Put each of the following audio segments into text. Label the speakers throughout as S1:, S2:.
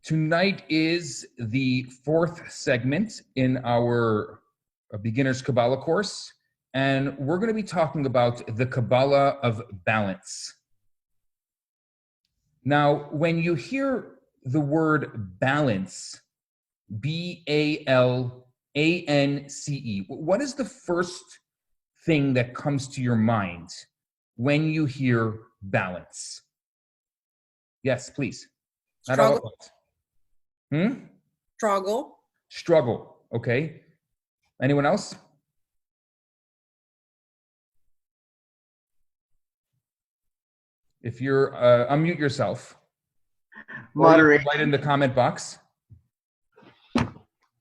S1: Tonight is the fourth segment in our beginner's Kabbalah course, and we're going to be talking about the Kabbalah of Balance. Now, when you hear the word balance, B-A-L-A-N-C-E, what is the first thing that comes to your mind when you hear balance? Yes, please. Not all at once. Struggle. Okay. Anyone else? If you're, unmute yourself.
S2: Moderation.
S1: Write in the comment box.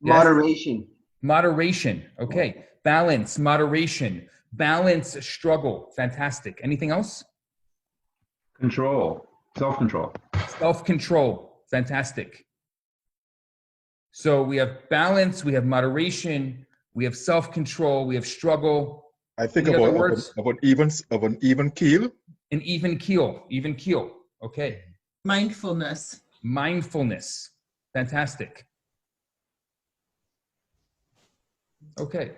S2: Moderation.
S1: Yes. Moderation. Okay. Balance, moderation, balance, struggle. Fantastic. Anything else?
S3: Control. Self-control.
S1: Self-control. Fantastic. So we have balance, we have moderation, we have self-control, we have struggle.
S4: I think
S1: Any
S4: about
S1: other words?
S4: an even keel.
S1: An even keel. Okay.
S5: Mindfulness.
S1: Mindfulness. Fantastic. Okay.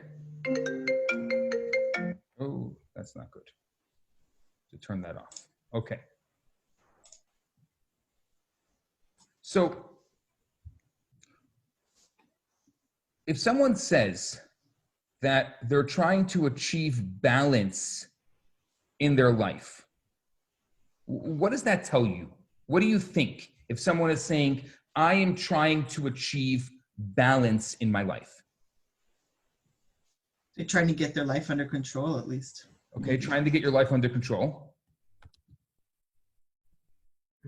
S1: Oh, that's not good. To turn that off. Okay. So if someone says that they're trying to achieve balance in their life, what does that tell you? What do you think if someone is saying, I am trying to achieve balance in my life?
S5: They're trying to get their life under control, at least.
S1: Okay, trying to get your life under control.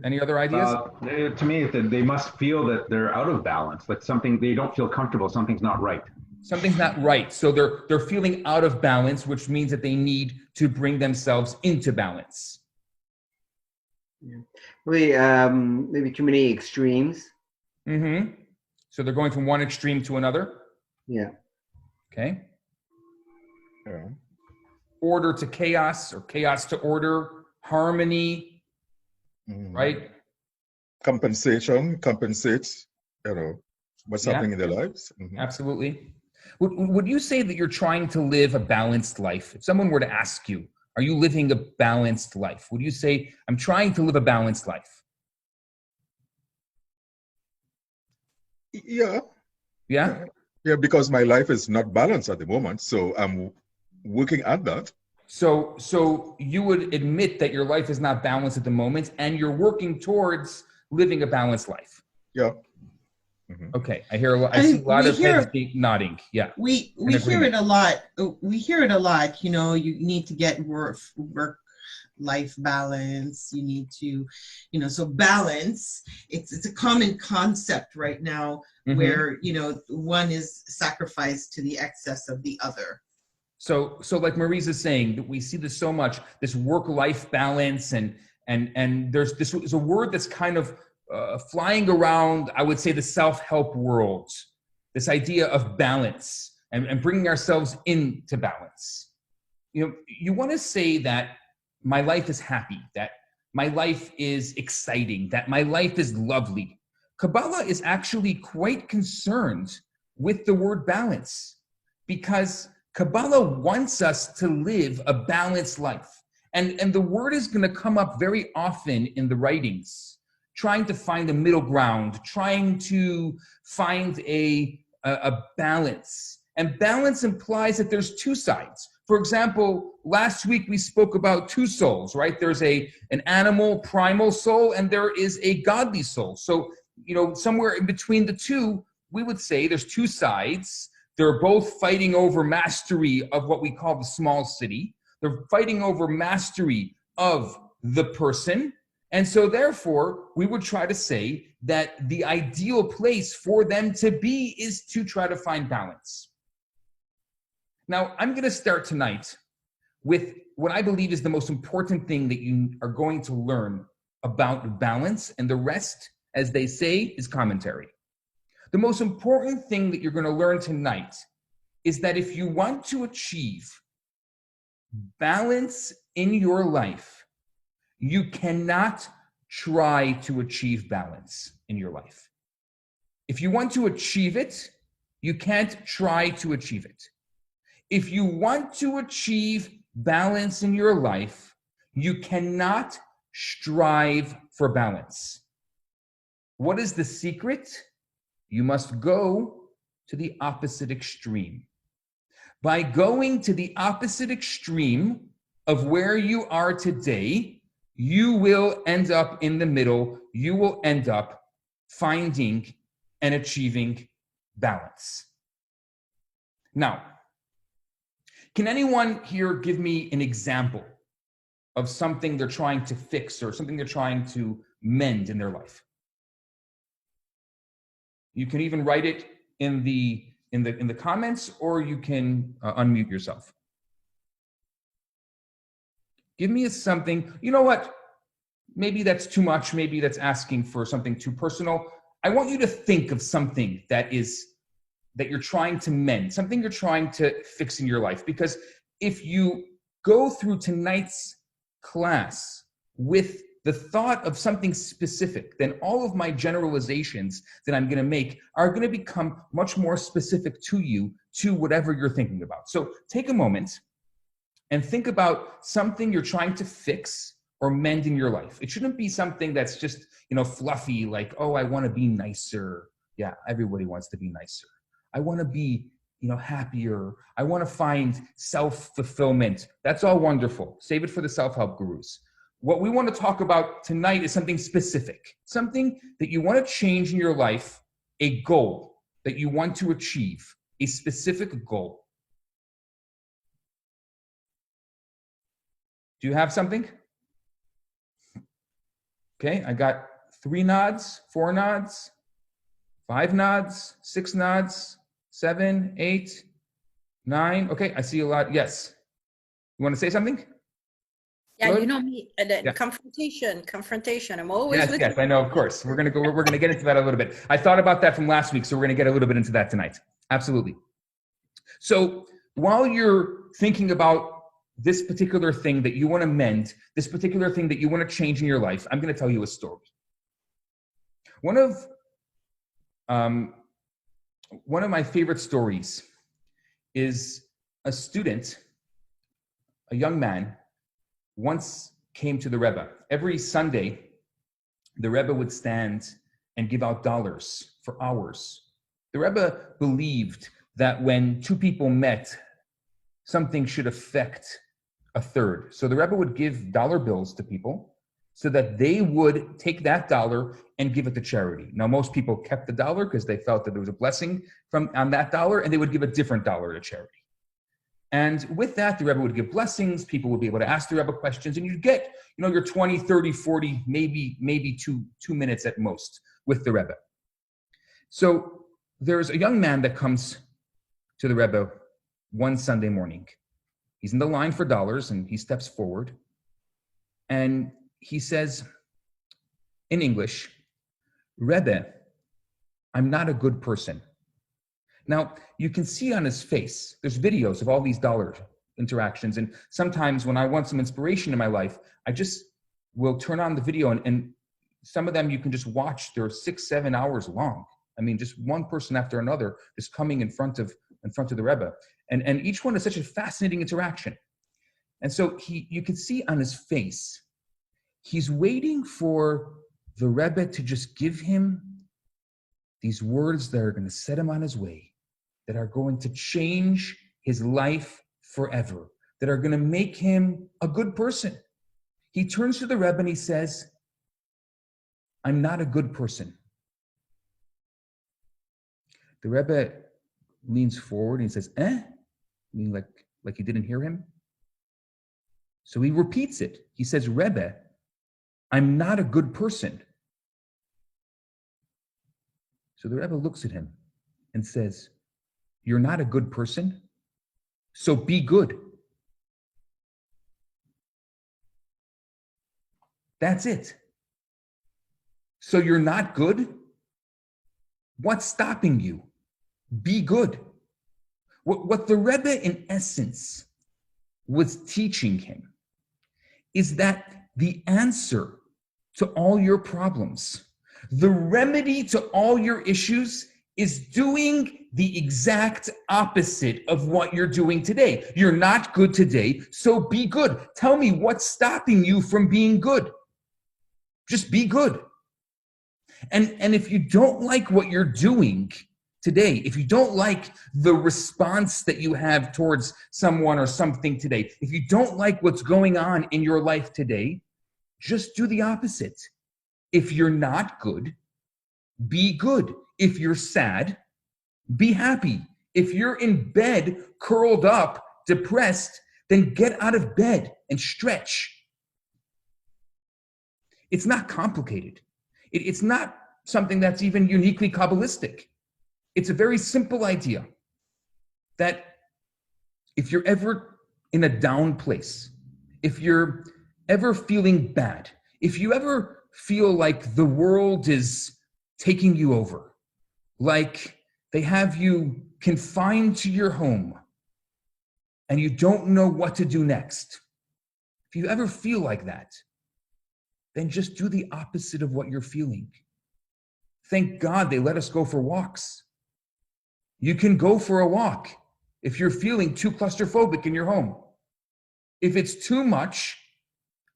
S1: Any other ideas?
S3: To me, they must feel that they're out of balance, like something, they don't feel comfortable, something's not right.
S1: Something's not right. So they're feeling out of balance, which means that they need to bring themselves into balance.
S2: Yeah. Maybe too many extremes.
S1: Mm-hmm. So they're going from one extreme to another?
S2: Yeah.
S1: Okay.
S4: Yeah.
S1: Order to chaos, or chaos to order, harmony, right?
S4: Compensates, what's happening in their lives.
S1: Absolutely. Would you say that you're trying to live a balanced life? If someone were to ask you, are you living a balanced life? Would you say, I'm trying to live a balanced life?
S4: Yeah.
S1: Yeah?
S4: Yeah, because my life is not balanced at the moment, so I'm working at that.
S1: So you would admit that your life is not balanced at the moment, and you're working towards living a balanced life.
S4: Yeah.
S1: Okay, I see a lot of heads nodding. Yeah.
S5: We hear it a lot. We hear it a lot. You know, you need to get work-life balance. You need to, so balance. It's a common concept right now where one is sacrificed to the excess of the other.
S1: So like Marisa's saying, that we see this so much, this work-life balance, and there's this is a word that's kind of flying around, I would say, the self-help world, this idea of balance and bringing ourselves into balance. You want to say that my life is happy, that my life is exciting, that my life is lovely. Kabbalah is actually quite concerned with the word balance, because Kabbalah wants us to live a balanced life. And the word is going to come up very often in the writings, trying to find a middle ground, trying to find a balance. And balance implies that there's two sides. For example, last week we spoke about two souls, right? There's an animal, primal soul, and there is a godly soul. So, somewhere in between the two, we would say there's two sides. They're both fighting over mastery of what we call the small city. They're fighting over mastery of the person. And so therefore, we would try to say that the ideal place for them to be is to try to find balance. Now, I'm going to start tonight with what I believe is the most important thing that you are going to learn about balance, and the rest, as they say, is commentary. The most important thing that you're going to learn tonight is that if you want to achieve balance in your life, you cannot try to achieve balance in your life. If you want to achieve it, you can't try to achieve it. If you want to achieve balance in your life, you cannot strive for balance. What is the secret? You must go to the opposite extreme. By going to the opposite extreme of where you are today, you will end up in the middle. You will end up finding and achieving balance. Now, can anyone here give me an example of something they're trying to fix or something they're trying to mend in their life? You can even write it in the comments, or you can unmute yourself. Give me something. You know what? Maybe that's too much. Maybe that's asking for something too personal. I want you to think of something that you're trying to mend, something you're trying to fix in your life. Because if you go through tonight's class with the thought of something specific, then all of my generalizations that I'm going to make are going to become much more specific to you, to whatever you're thinking about. So take a moment and think about something you're trying to fix or mend in your life. It shouldn't be something that's just, fluffy, like, oh, I want to be nicer. Yeah, everybody wants to be nicer. I want to be, happier. I want to find self-fulfillment. That's all wonderful. Save it for the self-help gurus. What we want to talk about tonight is something specific, something that you want to change in your life, a goal that you want to achieve, a specific goal. Do you have something? Okay, I got 3 nods, 4 nods, 5 nods, 6 nods, 7, 8, 9. Okay, I see a lot. Yes. You want to say something?
S6: Yeah,
S1: Good?
S6: you know me.
S1: Yeah.
S6: Confrontation. I'm always with
S1: Yes,
S6: you.
S1: I know, of course. We're gonna get into that a little bit. I thought about that from last week, so we're gonna get a little bit into that tonight. Absolutely. So while you're thinking about this particular thing that you want to mend, this particular thing that you want to change in your life, I'm going to tell you a story. One of my favorite stories is a student, a young man, once came to the Rebbe. Every Sunday, the Rebbe would stand and give out dollars for hours. The Rebbe believed that when 2 people met, something should affect a third. So the Rebbe would give dollar bills to people so that they would take that dollar and give it to charity. Now, most people kept the dollar because they felt that there was a blessing on that dollar, and they would give a different dollar to charity. And with that, the Rebbe would give blessings. People would be able to ask the Rebbe questions, and you'd get, your 20, 30, 40, maybe two minutes at most with the Rebbe. So there's a young man that comes to the Rebbe one Sunday morning. He's in the line for dollars, and he steps forward, and he says in English, "Rebbe, I'm not a good person." Now, you can see on his face, there's videos of all these dollar interactions, and sometimes when I want some inspiration in my life, I just will turn on the video, and some of them you can just watch. They're 6-7 hours long. I mean, just one person after another just coming in front of the Rebbe. And each one is such a fascinating interaction. And so you can see on his face, he's waiting for the Rebbe to just give him these words that are going to set him on his way, that are going to change his life forever, that are going to make him a good person. He turns to the Rebbe and he says, "I'm not a good person." The Rebbe leans forward and he says, "Eh?" I mean, like he didn't hear him. So he repeats it. He says, "Rebbe, I'm not a good person." So the Rebbe looks at him and says, "You're not a good person, so be good." That's it. So you're not good? What's stopping you? Be good. What the Rebbe, in essence, was teaching him is that the answer to all your problems, The remedy to all your issues is doing the exact opposite of what you're doing today. You're not good today, so be good. Tell me what's stopping you from being good. Just be good. And if you don't like what you're doing today, if you don't like the response that you have towards someone or something today, if you don't like what's going on in your life today, just do the opposite. If you're not good, be good. If you're sad, be happy. If you're in bed, curled up, depressed, then get out of bed and stretch. It's not complicated. It's not something that's even uniquely Kabbalistic. It's a very simple idea that if you're ever in a down place, if you're ever feeling bad, if you ever feel like the world is taking you over, like they have you confined to your home and you don't know what to do next, if you ever feel like that, then just do the opposite of what you're feeling. Thank God they let us go for walks. You can go for a walk if you're feeling too claustrophobic in your home. If it's too much,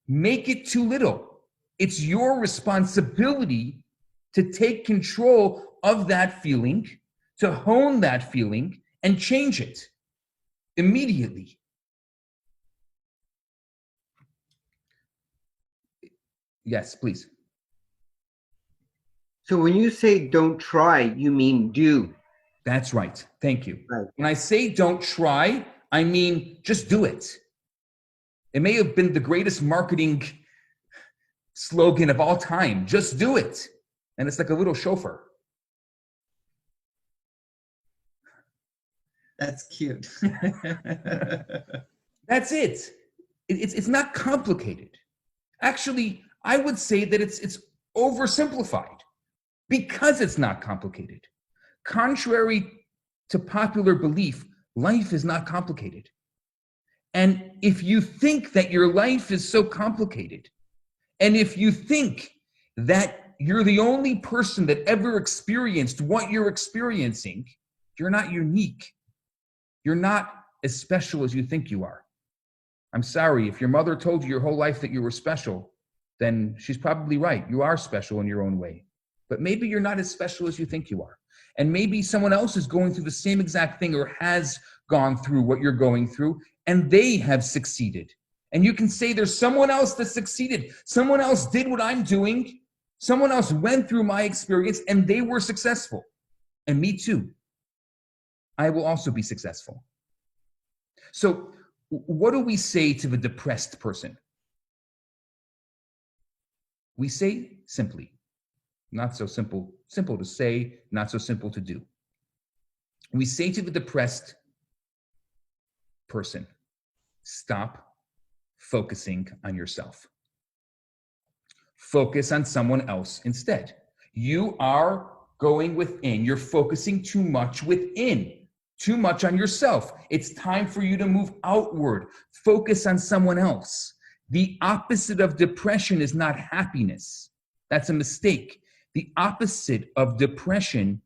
S1: make it too little. It's your responsibility to take control of that feeling, to hone that feeling, and change it immediately. Yes, please.
S2: So when you say don't try, you mean do.
S1: That's right. Thank you.
S2: Right.
S1: When I say don't try, I mean just do it. It may have been the greatest marketing slogan of all time. Just do it. And it's like a little chauffeur.
S5: That's cute.
S1: That's it. It's not complicated. Actually, I would say that it's oversimplified because it's not complicated. Contrary to popular belief, life is not complicated. And if you think that your life is so complicated, and if you think that you're the only person that ever experienced what you're experiencing, you're not unique. You're not as special as you think you are. I'm sorry, if your mother told you your whole life that you were special, then she's probably right. You are special in your own way. But maybe you're not as special as you think you are. And maybe someone else is going through the same exact thing or has gone through what you're going through, and they have succeeded. And you can say there's someone else that succeeded. Someone else did what I'm doing. Someone else went through my experience and they were successful. And me too. I will also be successful. So what do we say to the depressed person? We say simply, not so simple to say, not so simple to do. We say to the depressed person, stop focusing on yourself. Focus on someone else instead. You are going within. You're focusing too much within, too much on yourself. It's time for you to move outward. Focus on someone else. The opposite of depression is not happiness. That's a mistake. The opposite of depression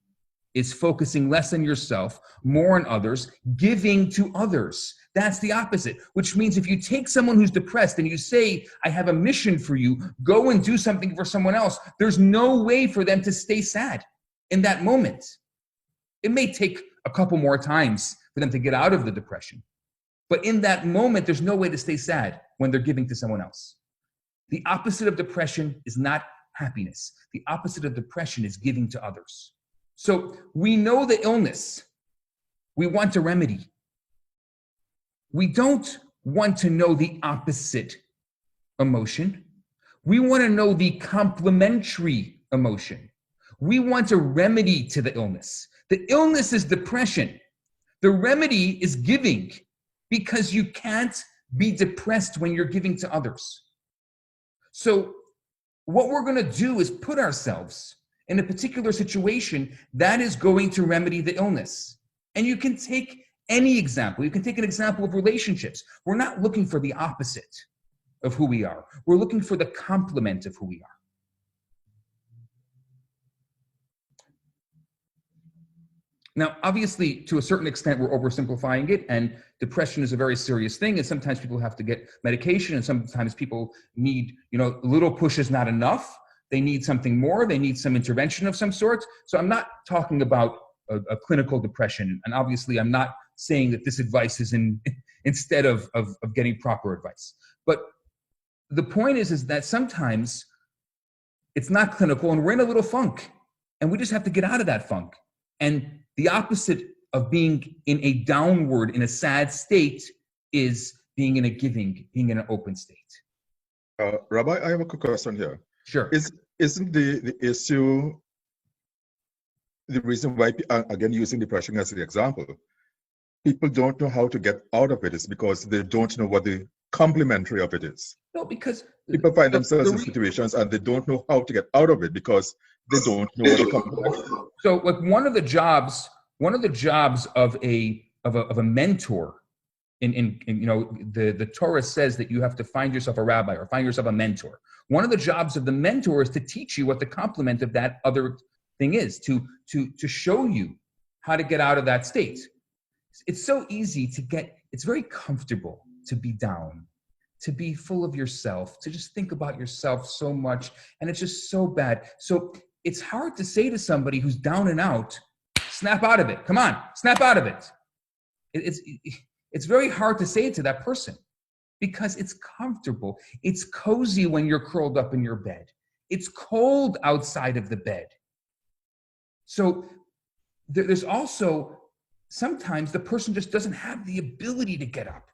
S1: is focusing less on yourself, more on others, giving to others. That's the opposite, which means if you take someone who's depressed and you say, I have a mission for you, go and do something for someone else, there's no way for them to stay sad in that moment. It may take a couple more times for them to get out of the depression. But in that moment, there's no way to stay sad when they're giving to someone else. The opposite of depression is not happiness. The opposite of depression is giving to others. So we know the illness. We want a remedy. We don't want to know the opposite emotion. We want to know the complementary emotion. We want a remedy to the illness. The illness is depression. The remedy is giving, because you can't be depressed when you're giving to others. So what we're going to do is put ourselves in a particular situation that is going to remedy the illness. And you can take any example. You can take an example of relationships. We're not looking for the opposite of who we are. We're looking for the complement of who we are. Now, obviously, to a certain extent, we're oversimplifying it, and depression is a very serious thing, and sometimes people have to get medication, and sometimes people need, a little push is not enough. They need something more. They need some intervention of some sort. So I'm not talking about a clinical depression, and obviously I'm not saying that this advice is instead of getting proper advice. But the point is that sometimes it's not clinical, and we're in a little funk, and we just have to get out of that funk. And the opposite of being in a downward, in a sad state, is being in a giving, being in an open state.
S4: Rabbi, I have a quick question here.
S1: Sure.
S4: Isn't the issue, the reason why, again, using depression as the example, people don't know how to get out of it is because they don't know what the complementary of it is.
S1: No, because
S4: people find themselves in situations and they don't know how to get out of it because they don't know what the complementary is.
S1: So, like one of the jobs of a mentor, in the Torah says that you have to find yourself a rabbi or find yourself a mentor. One of the jobs of the mentor is to teach you what the complement of that other thing is, to show you how to get out of that state. It's so easy to get, it's very comfortable to be down, to be full of yourself, to just think about yourself so much, and it's just so bad. So it's hard to say to somebody who's down and out, snap out of it. Come on, snap out of it. It's very hard to say it to that person because it's comfortable. It's cozy when you're curled up in your bed. It's cold outside of the bed. So there's also, sometimes the person just doesn't have the ability to get up.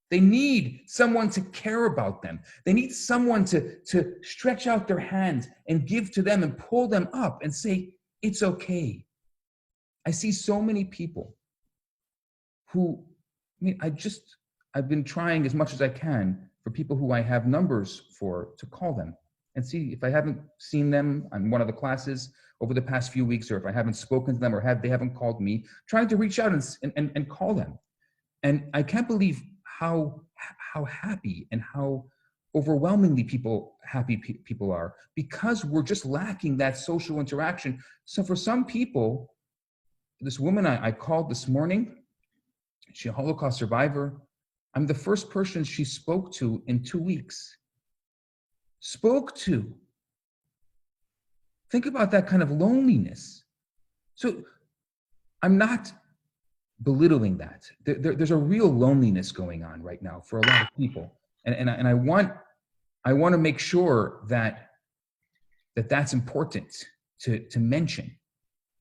S1: They need someone to care about them. They need someone to stretch out their hands and give to them and pull them up and say, it's okay. I see so many people who, I've been trying as much as I can for people who I have numbers for to call them and see if I haven't seen them on one of the classes over the past few weeks, or if I haven't spoken to them or they haven't called me, trying to reach out and call them. And I can't believe how happy and how overwhelmingly happy people are, because we're just lacking that social interaction. So for some people, this woman I called this morning, she's a Holocaust survivor. I'm the first person she spoke to in 2 weeks. Spoke to. Think about that kind of loneliness. So I'm not belittling that. There's a real loneliness going on right now for a lot of people. And I want to make sure that's important to mention.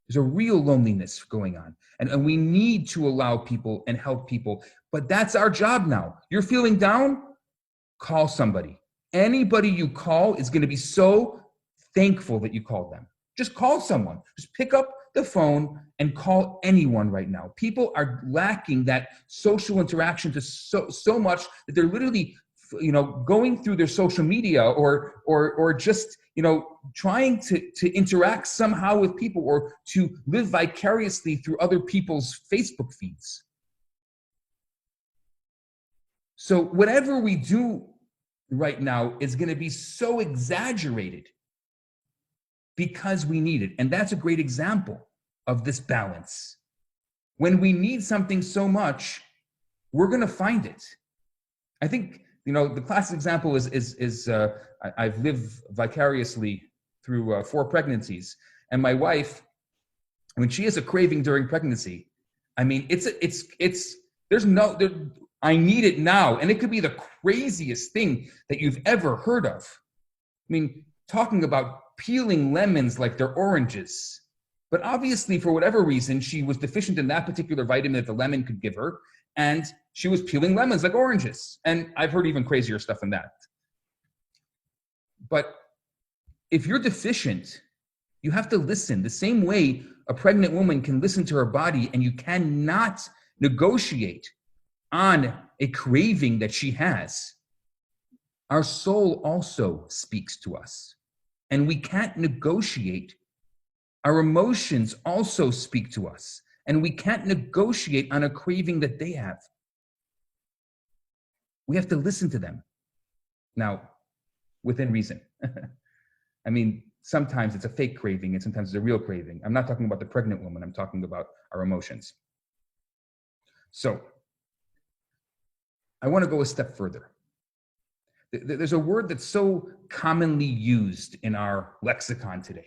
S1: There's a real loneliness going on. And we need to allow people and help people. But that's our job now. You're feeling down? Call somebody. Anybody you call is going to be so thankful that you called them. Just call someone. Just pick up the phone and call anyone right now. People are lacking that social interaction to so much that they're literally, going through their social media or just, trying to interact somehow with people or to live vicariously through other people's Facebook feeds. So whatever we do right now is going to be so exaggerated because we need it. And that's a great example of this balance. When we need something so much, we're going to find it. I think, the classic example is I've lived vicariously through 4 pregnancies. And my wife, when she has a craving during pregnancy, I need it now. And it could be the craziest thing that you've ever heard of. Talking about peeling lemons like they're oranges. But obviously, for whatever reason, she was deficient in that particular vitamin that the lemon could give her. And she was peeling lemons like oranges. And I've heard even crazier stuff than that. But if you're deficient, you have to listen. The same way a pregnant woman can listen to her body, and you cannot negotiate on a craving that she has. Our soul also speaks to us. And we can't negotiate. Our emotions also speak to us. And we can't negotiate on a craving that they have. We have to listen to them. Now, within reason. sometimes it's a fake craving and sometimes it's a real craving. I'm not talking about the pregnant woman. I'm talking about our emotions. So I want to go a step further. There's a word that's so commonly used in our lexicon today.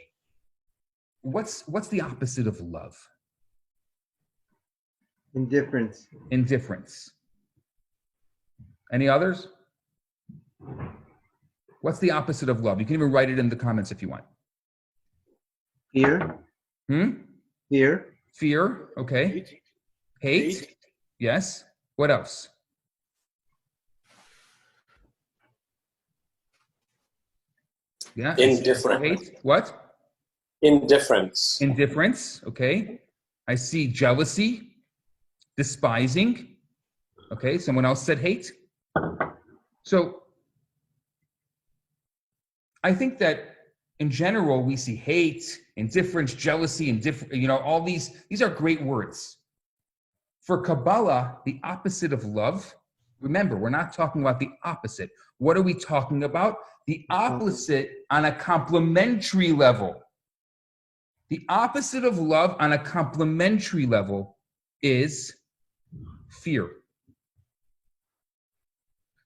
S1: What's the opposite of love?
S2: Indifference.
S1: Indifference. Any others? What's the opposite of love? You can even write it in the comments if you want.
S2: Fear. Fear.
S1: Fear, okay. Hate. Yes. What else? Yeah.
S7: Indifferent.
S1: Hate. What?
S7: Indifference.
S1: Indifference, okay. I see jealousy, despising. Okay, someone else said hate. So I think that in general, we see hate, indifference, jealousy, all these are great words. For Kabbalah, the opposite of love, remember, we're not talking about the opposite. What are we talking about? The opposite on a complementary level. The opposite of love on a complementary level is fear.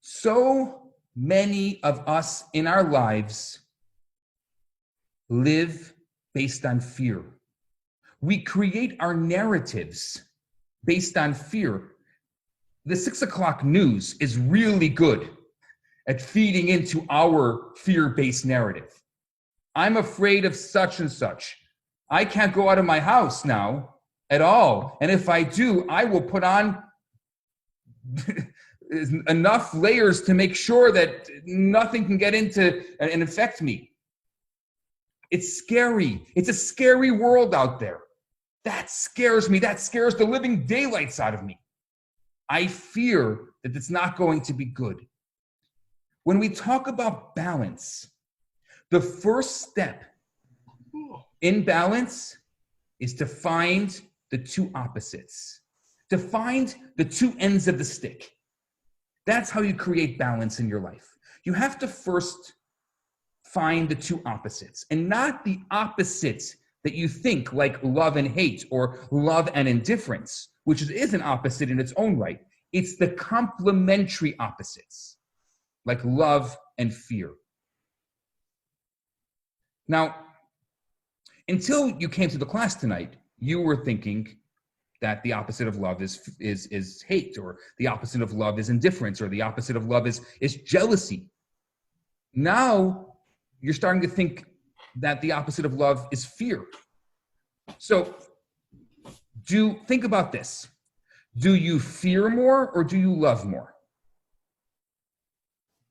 S1: So many of us in our lives live based on fear. We create our narratives based on fear. The 6 o'clock news is really good at feeding into our fear-based narrative. I'm afraid of such and such. I can't go out of my house now at all. And if I do, I will put on enough layers to make sure that nothing can get into and affect me. It's scary. It's a scary world out there. That scares me. That scares the living daylights out of me. I fear that it's not going to be good. When we talk about balance, the first step in balance is to find the two opposites, to find the two ends of the stick. That's how you create balance in your life. You have to first find the two opposites, and not the opposites that you think, like love and hate or love and indifference, which is an opposite in its own right. It's the complementary opposites, like love and fear. Now, until you came to the class tonight, you were thinking that the opposite of love is hate, or the opposite of love is indifference, or the opposite of love is jealousy. Now, you're starting to think that the opposite of love is fear. So, think about this. Do you fear more or do you love more?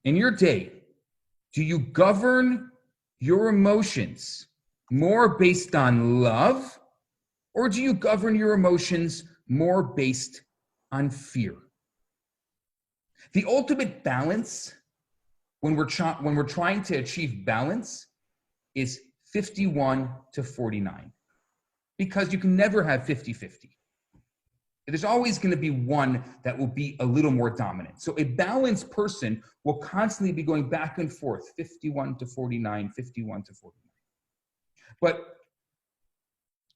S1: In your day, do you govern your emotions more based on love, or do you govern your emotions more based on fear? The ultimate balance, when we're trying to achieve balance, is 51 to 49, because you can never have 50-50. There's always going to be one that will be a little more dominant. So a balanced person will constantly be going back and forth, 51 to 49, 51 to 49. But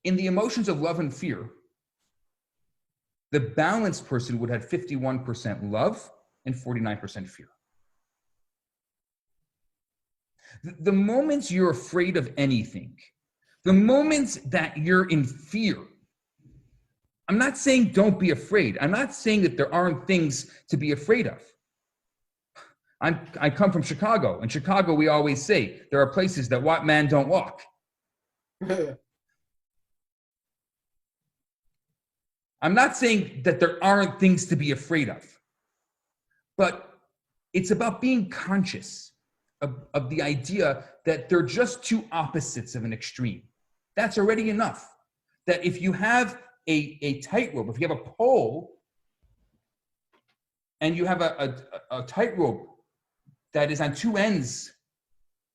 S1: in the emotions of love and fear, the balanced person would have 51% love and 49% fear. The moments you're afraid of anything, the moments that you're in fear, I'm not saying don't be afraid. I'm not saying that there aren't things to be afraid of. I come from Chicago. In Chicago, we always say there are places that white man don't walk. I'm not saying that there aren't things to be afraid of, but it's about being conscious of the idea that they're just two opposites of an extreme. That's already enough. That if you have a tightrope, if you have a pole and you have a tightrope that is on two ends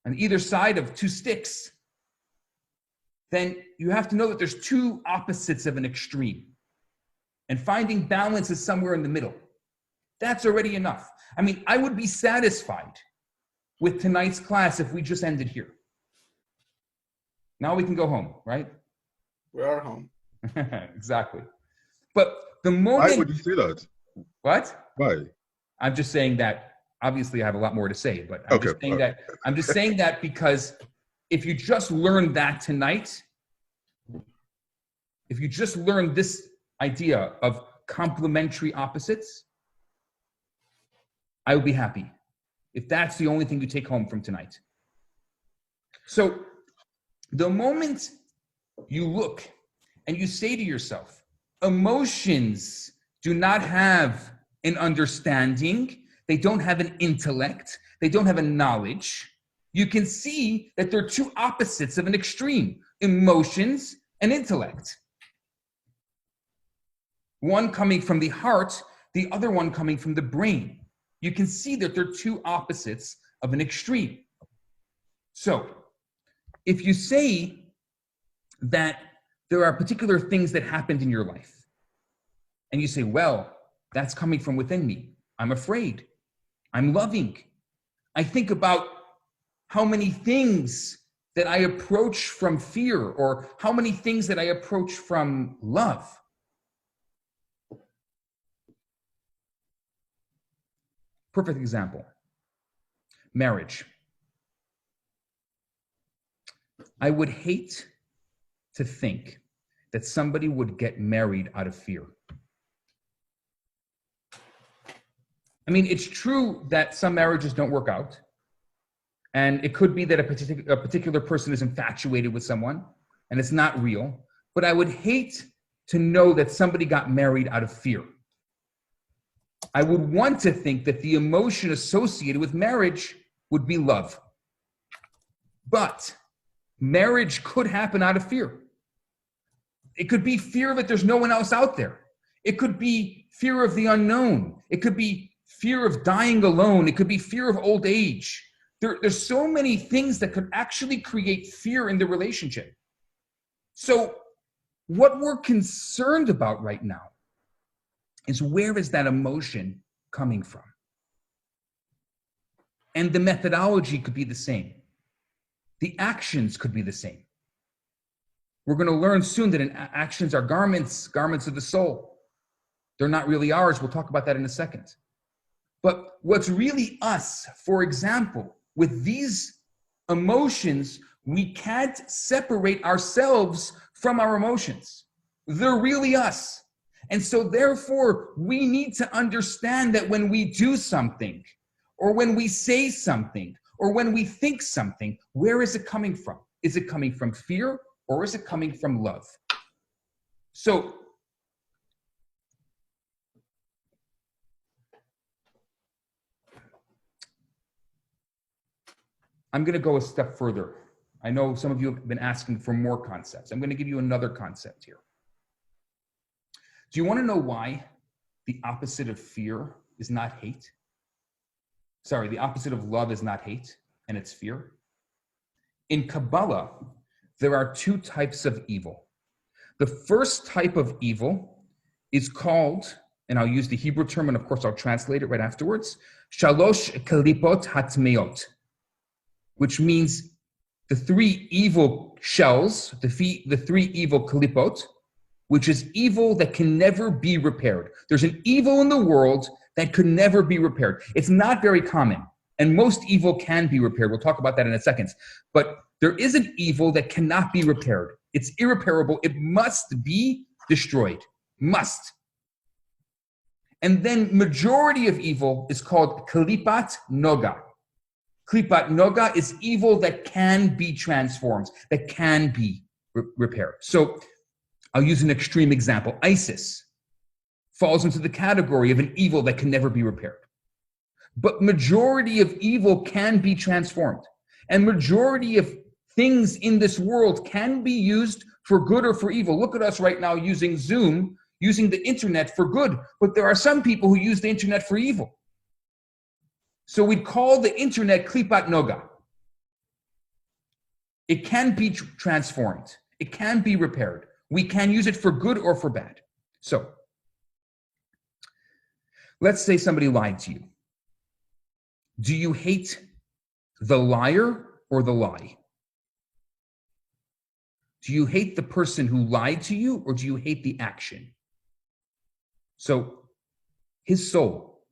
S1: on either side of two sticks, then you have to know that there's two opposites of an extreme. And finding balance is somewhere in the middle. That's already enough. I mean, I would be satisfied with tonight's class if we just ended here. Now we can go home, right?
S8: We are home.
S1: Exactly. But the
S4: Why
S1: moment...
S4: would you say that?
S1: What?
S4: Why?
S1: I'm just saying that, obviously I have a lot more to say, but
S4: Okay.
S1: I'm just saying that because if you just learn that tonight, if you just learn this idea of complementary opposites, I would be happy if that's the only thing you take home from tonight. So the moment you look and you say to yourself, emotions do not have an understanding, they don't have an intellect, they don't have a knowledge, you can see that they're two opposites of an extreme, emotions and intellect. One coming from the heart, the other one coming from the brain. You can see that they're two opposites of an extreme. So, if you say that there are particular things that happened in your life, and you say, well, that's coming from within me. I'm afraid. I'm loving. I think about how many things that I approach from fear, or how many things that I approach from love. Perfect example. Marriage. I would hate to think that somebody would get married out of fear. I mean, it's true that some marriages don't work out. And it could be that a particular person is infatuated with someone and it's not real. But I would hate to know that somebody got married out of fear. I would want to think that the emotion associated with marriage would be love. But marriage could happen out of fear. It could be fear that there's no one else out there. It could be fear of the unknown. It could be fear of dying alone. It could be fear of old age. There's so many things that could actually create fear in the relationship. So what we're concerned about right now is, where is that emotion coming from? And the methodology could be the same. The actions could be the same. We're going to learn soon that actions are garments of the soul. They're not really ours. We'll talk about that in a second. But what's really us, for example, with these emotions, we can't separate ourselves from our emotions. They're really us. And so therefore, we need to understand that when we do something, or when we say something, or when we think something, where is it coming from? Is it coming from fear, or is it coming from love? So I'm going to go a step further. I know some of you have been asking for more concepts. I'm going to give you another concept here. Do you want to know why the opposite of fear is not hate? Sorry, the opposite of love is not hate, and it's fear. In Kabbalah, there are two types of evil. The first type of evil is called, and I'll use the Hebrew term, and of course I'll translate it right afterwards, shalosh kalipot hatmeot, which means the three evil shells, the three evil kalipot, which is evil that can never be repaired. There's an evil in the world that could never be repaired. It's not very common, and most evil can be repaired. We'll talk about that in a second. But there is an evil that cannot be repaired. It's irreparable. It must be destroyed. Must. And then majority of evil is called klipat noga. Klipat noga is evil that can be transformed, that can be repaired. So I'll use an extreme example. ISIS falls into the category of an evil that can never be repaired. But majority of evil can be transformed. And majority of things in this world can be used for good or for evil. Look at us right now using Zoom, using the internet for good. But there are some people who use the internet for evil. So we'd call the internet klipat noga. It can be transformed. It can be repaired. We can use it for good or for bad. So let's say somebody lied to you. Do you hate the liar or the lie? Do you hate the person who lied to you, or do you hate the action? So his soul,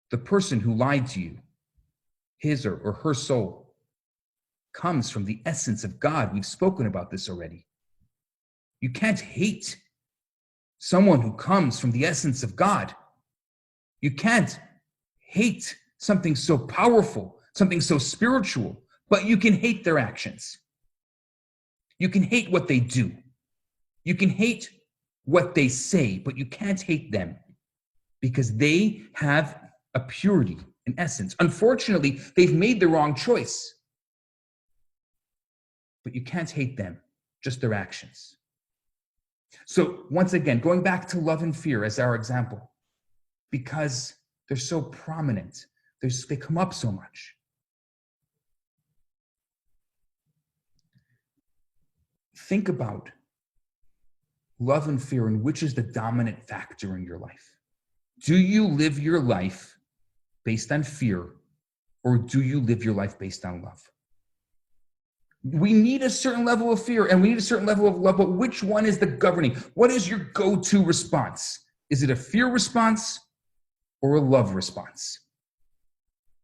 S1: the person who lied to you, his or her soul, comes from the essence of God. We've spoken about this already. You can't hate someone who comes from the essence of God. You can't hate something so powerful, something so spiritual, but you can hate their actions. You can hate what they do. You can hate what they say, but you can't hate them because they have a purity, an essence. Unfortunately, they've made the wrong choice, but you can't hate them, just their actions. So once again, going back to love and fear as our example, because they're so prominent, they come up so much. Think about love and fear and which is the dominant factor in your life. Do you live your life based on fear, or do you live your life based on love? We need a certain level of fear and we need a certain level of love, but which one is the governing? What is your go-to response? Is it a fear response or a love response?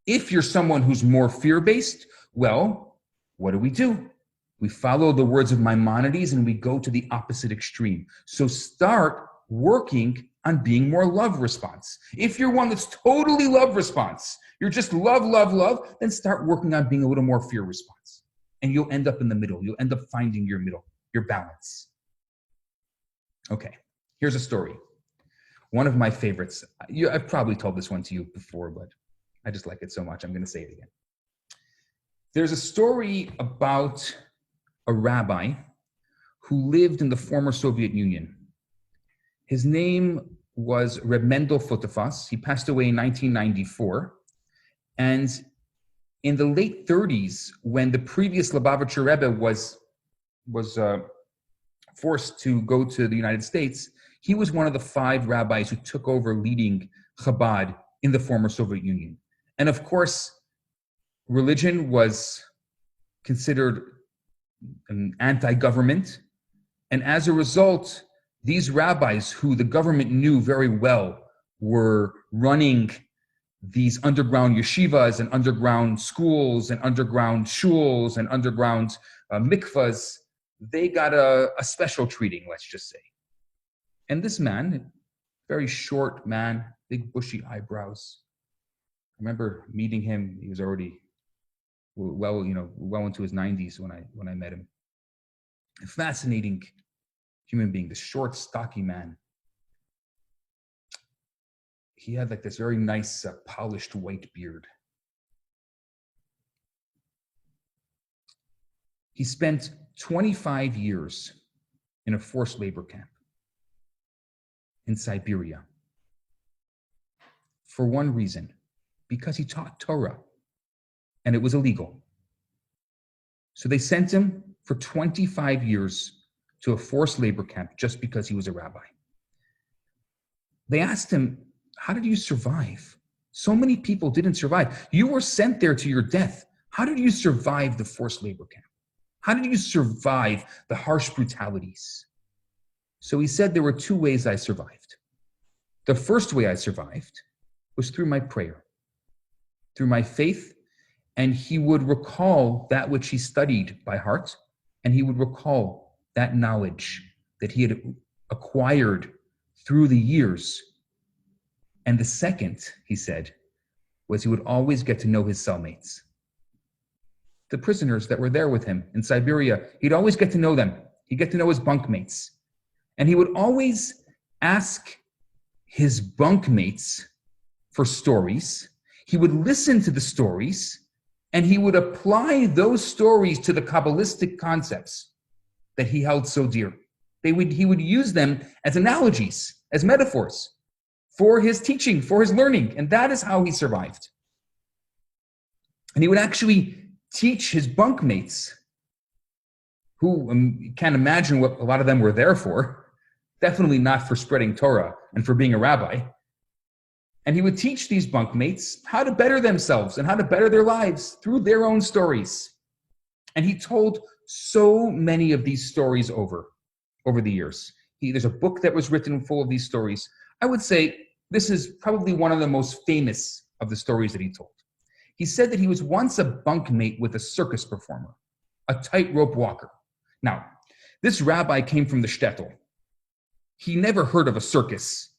S1: If you're someone who's more fear-based, well, what do? We follow the words of Maimonides and we go to the opposite extreme. So start working on being more love response. If you're one that's totally love response, you're just love, then start working on being a little more fear response. And you'll end up in the middle. You'll end up finding your middle, your balance. Okay, here's a story. One of my favorites. I've probably told this one to you before, but I just like it so much, I'm going to say it again. There's a story about a rabbi who lived in the former Soviet Union. His name was Reb Mendel Futafas. He passed away in 1994. And in the late 30s, when the previous Lubavitcher Rebbe was forced to go to the United States, he was one of the 5 rabbis who took over leading Chabad in the former Soviet Union. And of course, religion was considered an anti-government. And as a result, these rabbis who the government knew very well were running these underground yeshivas and underground schools and underground shuls and underground mikvahs, they got a special treating, let's just say. And this man, very short man, big bushy eyebrows. I remember meeting him. He was already well into his 90s when I met him. A fascinating human being, this short, stocky man. He had like this very nice, polished white beard. He spent 25 years in a forced labor camp in Siberia for one reason, because he taught Torah and it was illegal. So they sent him for 25 years to a forced labor camp just because he was a rabbi. They asked him, how did you survive? So many people didn't survive. You were sent there to your death. How did you survive the forced labor camp? How did you survive the harsh brutalities? So he said there were 2 ways I survived. The first way I survived was through my prayer, through my faith, and he would recall that which he studied by heart, and he would recall that knowledge that he had acquired through the years. And the second, he said, was he would always get to know his cellmates. The prisoners that were there with him in Siberia, he'd always get to know them. He'd get to know his bunkmates. And he would always ask his bunkmates for stories. He would listen to the stories, and he would apply those stories to the Kabbalistic concepts that he held so dear. He would use them as analogies, as metaphors for his teaching, for his learning, and that is how he survived. And he would actually teach his bunkmates, who you can't imagine what a lot of them were there for, definitely not for spreading Torah and for being a rabbi. And he would teach these bunkmates how to better themselves and how to better their lives through their own stories. And he told so many of these stories over the years. There's a book that was written full of these stories. I would say this is probably one of the most famous of the stories that he told. He said that he was once a bunkmate with a circus performer, a tightrope walker. Now, this rabbi came from the shtetl. He never heard of a circus,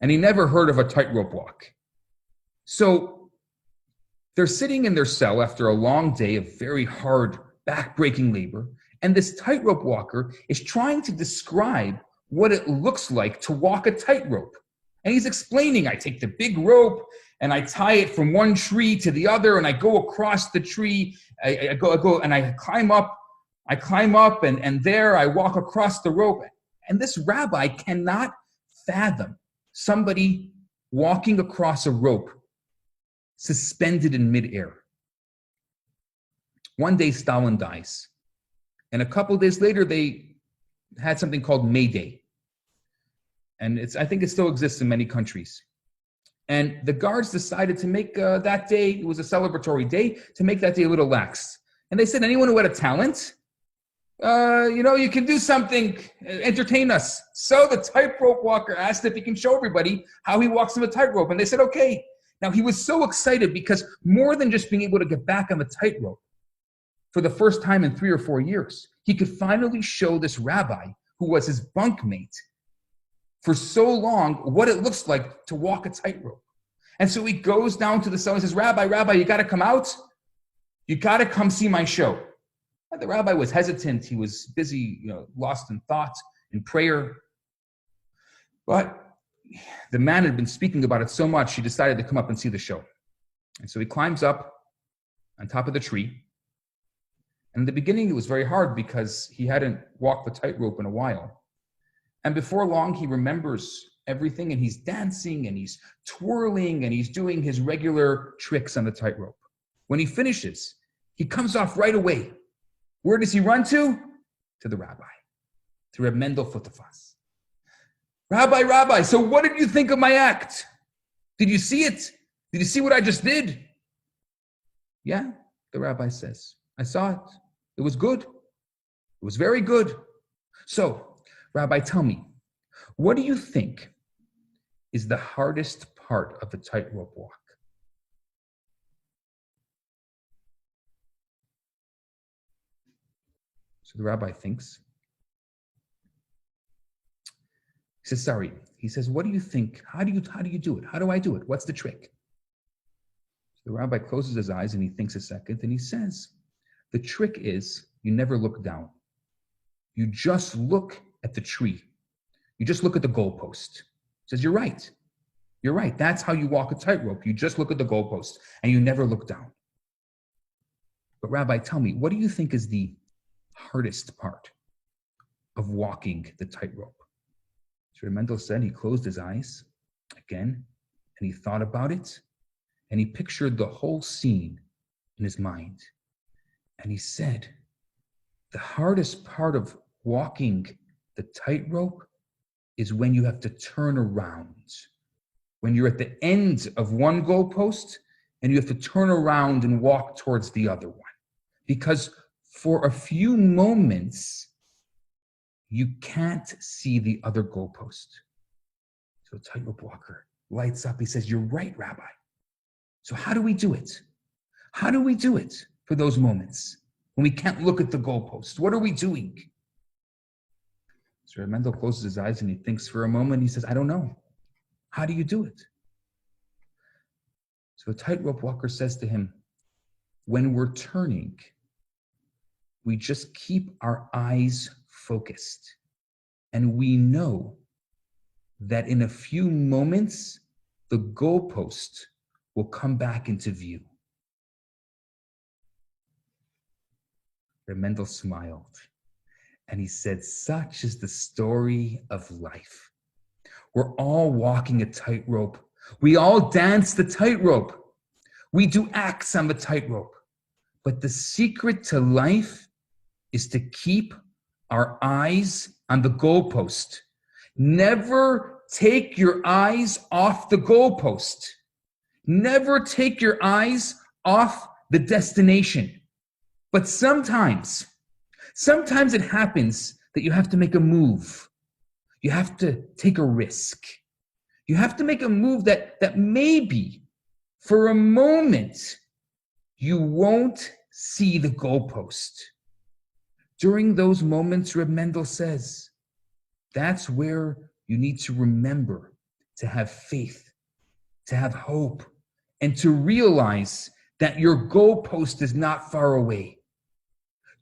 S1: and he never heard of a tightrope walk. So they're sitting in their cell after a long day of very hard, back-breaking labor, and this tightrope walker is trying to describe what it looks like to walk a tightrope. And he's explaining, I take the big rope and I tie it from one tree to the other, and I go across the tree. I go and I climb up. And there I walk across the rope. And this rabbi cannot fathom somebody walking across a rope suspended in midair. One day Stalin dies. And a couple of days later, they had something called May Day. And I think it still exists in many countries. And the guards decided to make that day, it was a celebratory day, to make that day a little lax. And they said, anyone who had a talent, you can do something, entertain us. So the tightrope walker asked if he can show everybody how he walks on a tightrope. And they said, okay. Now he was so excited because more than just being able to get back on the tightrope for the first time in 3 or 4 years, he could finally show this rabbi, who was his bunkmate for so long, what it looks like to walk a tightrope. And so he goes down to the cell and says, Rabbi, you got to come out. You got to come see my show. And the rabbi was hesitant. He was busy, lost in thought, in prayer. But the man had been speaking about it so much, he decided to come up and see the show. And so he climbs up on top of the tree. And in the beginning, it was very hard because he hadn't walked the tightrope in a while. And before long, he remembers everything, and he's dancing, and he's twirling, and he's doing his regular tricks on the tightrope. When he finishes, he comes off right away. Where does he run to? To the rabbi, to Reb Mendel Futafas. Rabbi, so what did you think of my act? Did you see it? Did you see what I just did? Yeah, the rabbi says, I saw it. It was good. It was very good. So, Rabbi, tell me, what do you think is the hardest part of the tightrope walk? So the rabbi thinks. He says, sorry. He says, what do you think? How do you do it? How do I do it? What's the trick? So the rabbi closes his eyes and he thinks a second and he says, the trick is you never look down. You just look at the tree. You just look at the goalpost. He says, you're right. You're right. That's how you walk a tightrope. You just look at the goalpost and you never look down. But Rabbi, tell me, what do you think is the hardest part of walking the tightrope? So Mendel said he closed his eyes again and he thought about it and he pictured the whole scene in his mind. And he said, the hardest part of walking the tightrope is when you have to turn around. When you're at the end of one goalpost and you have to turn around and walk towards the other one. Because for a few moments, you can't see the other goalpost. So tightrope walker lights up. He says, you're right, Rabbi. So how do we do it? How do we do it for those moments when we can't look at the goalpost? What are we doing? So Mendel closes his eyes and he thinks for a moment. He says, I don't know. How do you do it? So a tightrope walker says to him, when we're turning, we just keep our eyes focused. And we know that in a few moments, the goalpost will come back into view. Mendel smiled and he said, such is the story of life. We're all walking a tightrope. We all dance the tightrope. We do acts on the tightrope. But the secret to life is to keep our eyes on the goalpost. Never take your eyes off the goalpost. Never take your eyes off the destination. But sometimes Sometimes it happens that you have to make a move. You have to take a risk. You have to make a move that maybe for a moment you won't see the goalpost. During those moments, Reb Mendel says, that's where you need to remember to have faith, to have hope, and to realize that your goalpost is not far away.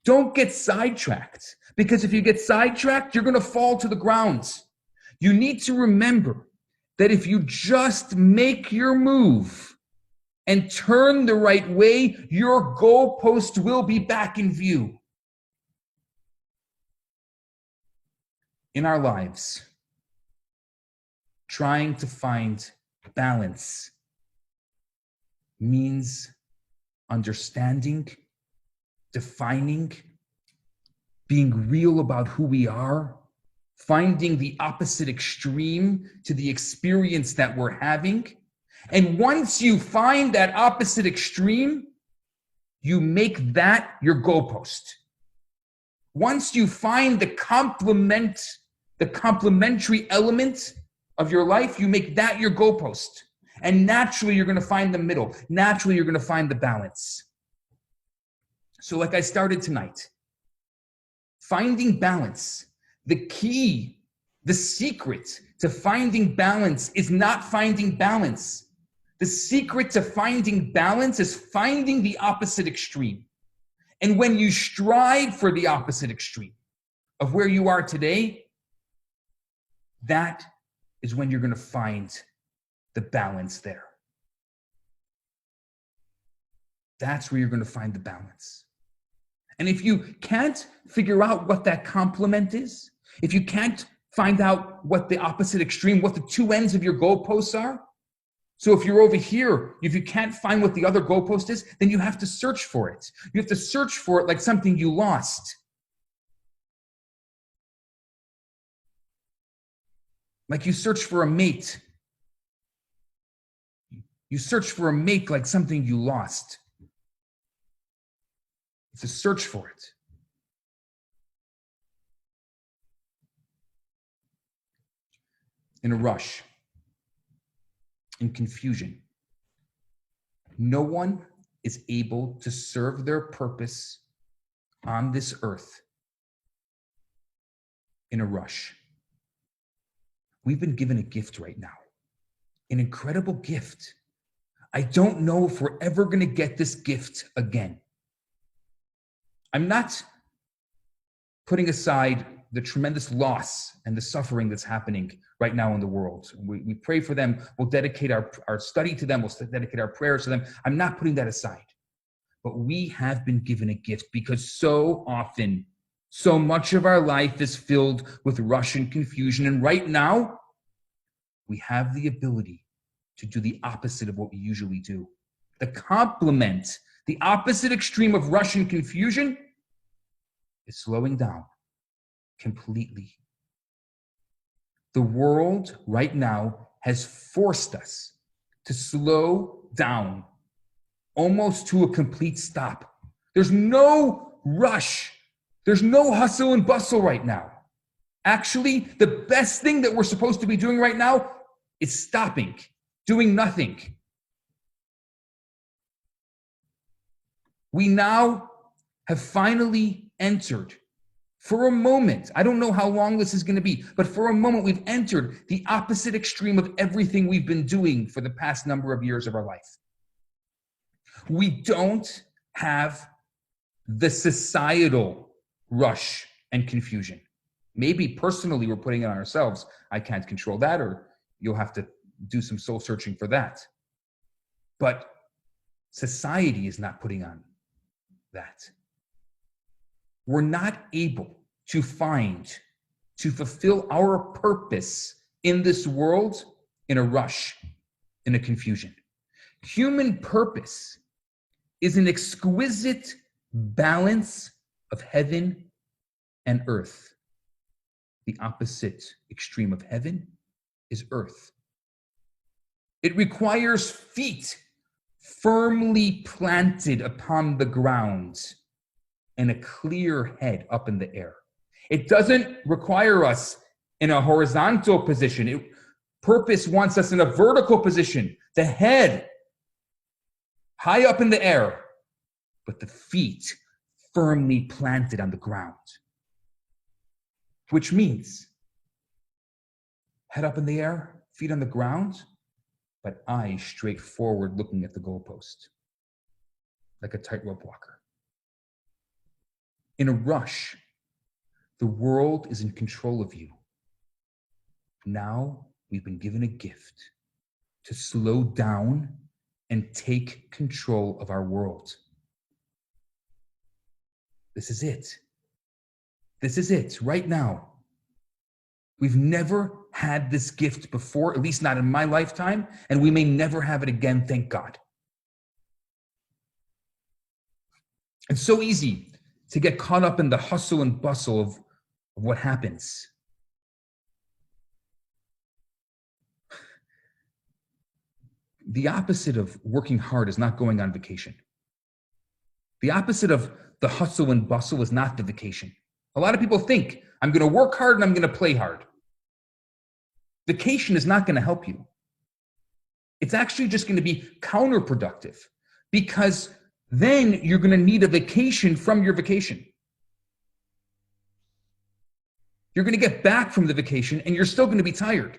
S1: Don't get sidetracked, because if you get sidetracked, you're going to fall to the ground. You need to remember that if you just make your move and turn the right way, your goalpost will be back in view. In our lives, trying to find balance means understanding, defining, being real about who we are, finding the opposite extreme to the experience that we're having. And once you find that opposite extreme, you make that your goalpost. Once you find the complementary element of your life, you make that your goalpost. And naturally, you're going to find the middle. Naturally, you're going to find the balance. So like I started tonight, finding balance. The key, the secret to finding balance is not finding balance. The secret to finding balance is finding the opposite extreme. And when you strive for the opposite extreme of where you are today, that is when you're going to find the balance there. That's where you're going to find the balance. And if you can't figure out what that complement is, if you can't find out what the opposite extreme, what the two ends of your goalposts are, so if you're over here, if you can't find what the other goalpost is, then you have to search for it. You have to search for it like something you lost. Like you search for a mate. You search for a mate like something you lost. You have to search for it. In a rush, in confusion, no one is able to serve their purpose on this earth in a rush. We've been given a gift right now, an incredible gift. I don't know if we're ever going to get this gift again. I'm not putting aside the tremendous loss and the suffering that's happening right now in the world. We pray for them. We'll dedicate our study to them. We'll dedicate our prayers to them. I'm not putting that aside. But we have been given a gift because so often, so much of our life is filled with rush and confusion. And right now, we have the ability to do the opposite of what we usually do. The complement, the opposite extreme of rush and confusion is slowing down completely. The world right now has forced us to slow down almost to a complete stop. There's no rush. There's no hustle and bustle right now. Actually, the best thing that we're supposed to be doing right now is stopping, doing nothing. We now have finally entered, for a moment, I don't know how long this is going to be, but for a moment we've entered the opposite extreme of everything we've been doing for the past number of years of our life. We don't have the societal rush and confusion. Maybe personally we're putting it on ourselves. I can't control that, or you'll have to do some soul searching for that. But society is not putting on that. We're not able to fulfill our purpose in this world in a rush, in a confusion. Human purpose is an exquisite balance of heaven and earth. The opposite extreme of heaven is earth. It requires feet firmly planted upon the ground and a clear head up in the air. It doesn't require us in a horizontal position. Purpose wants us in a vertical position, the head high up in the air, but the feet firmly planted on the ground. Which means head up in the air, feet on the ground, but eyes straight forward looking at the goalpost, like a tightrope walker. In a rush, the world is in control of you. Now we've been given a gift to slow down and take control of our world. This is it. This is it right now. We've never had this gift before, at least not in my lifetime, and we may never have it again, thank God. It's so easy to get caught up in the hustle and bustle of what happens. The opposite of working hard is not going on vacation. The opposite of the hustle and bustle is not the vacation. A lot of people think, I'm going to work hard and I'm going to play hard. Vacation is not going to help you. It's actually just going to be counterproductive, because then you're going to need a vacation from your vacation. You're going to get back from the vacation and you're still going to be tired.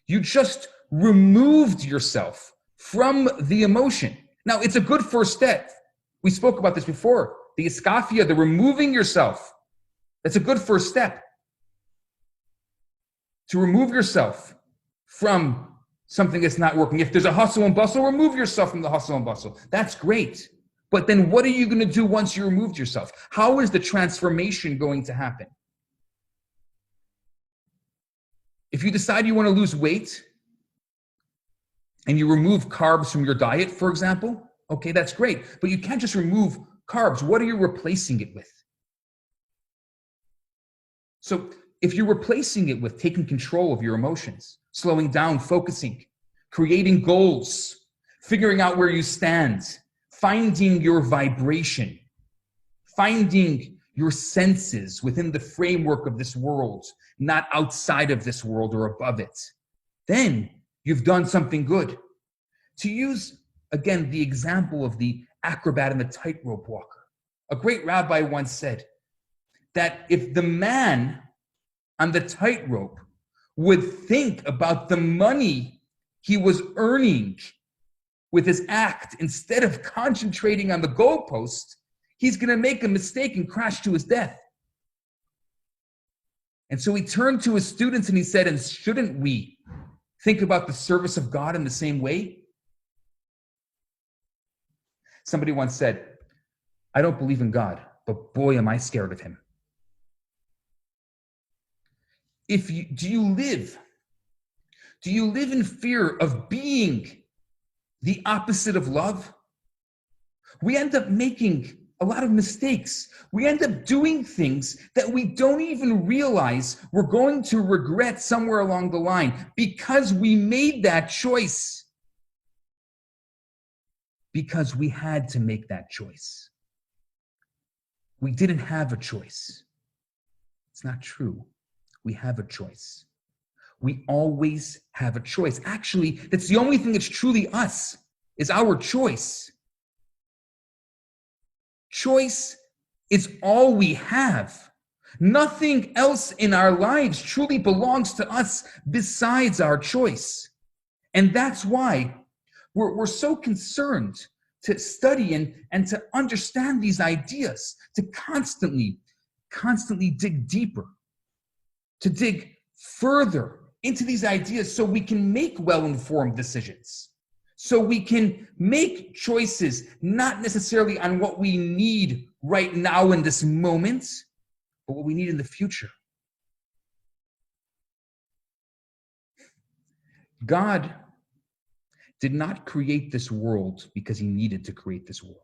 S1: You just removed yourself from the emotion. Now, it's a good first step. We spoke about this before. The iskafia, the removing yourself. That's a good first step. To remove yourself from something that's not working. If there's a hustle and bustle, remove yourself from the hustle and bustle. That's great. But then what are you going to do once you removed yourself? How is the transformation going to happen? If you decide you want to lose weight and you remove carbs from your diet, for example, okay, that's great. But you can't just remove carbs. What are you replacing it with? So if you're replacing it with taking control of your emotions, slowing down, focusing, creating goals, figuring out where you stand, finding your vibration, finding your senses within the framework of this world, not outside of this world or above it, then you've done something good. To use, again, the example of the acrobat and the tightrope walker, a great rabbi once said that if the man on the tightrope would think about the money he was earning with his act instead of concentrating on the goalpost, he's going to make a mistake and crash to his death. And so he turned to his students and he said, and shouldn't we think about the service of God in the same way? Somebody once said, I don't believe in God, but boy, am I scared of him. Do you live in fear of being the opposite of love? We end up making a lot of mistakes. We end up doing things that we don't even realize we're going to regret somewhere along the line because we made that choice. Because we had to make that choice. We didn't have a choice. It's not true. We have a choice. We always have a choice. Actually, that's the only thing that's truly us, is our choice. Choice is all we have. Nothing else in our lives truly belongs to us besides our choice. And that's why we're so concerned to study and to understand these ideas, to constantly dig deeper, to dig further into these ideas so we can make well-informed decisions, so we can make choices not necessarily on what we need right now in this moment, but what we need in the future. God did not create this world because he needed to create this world.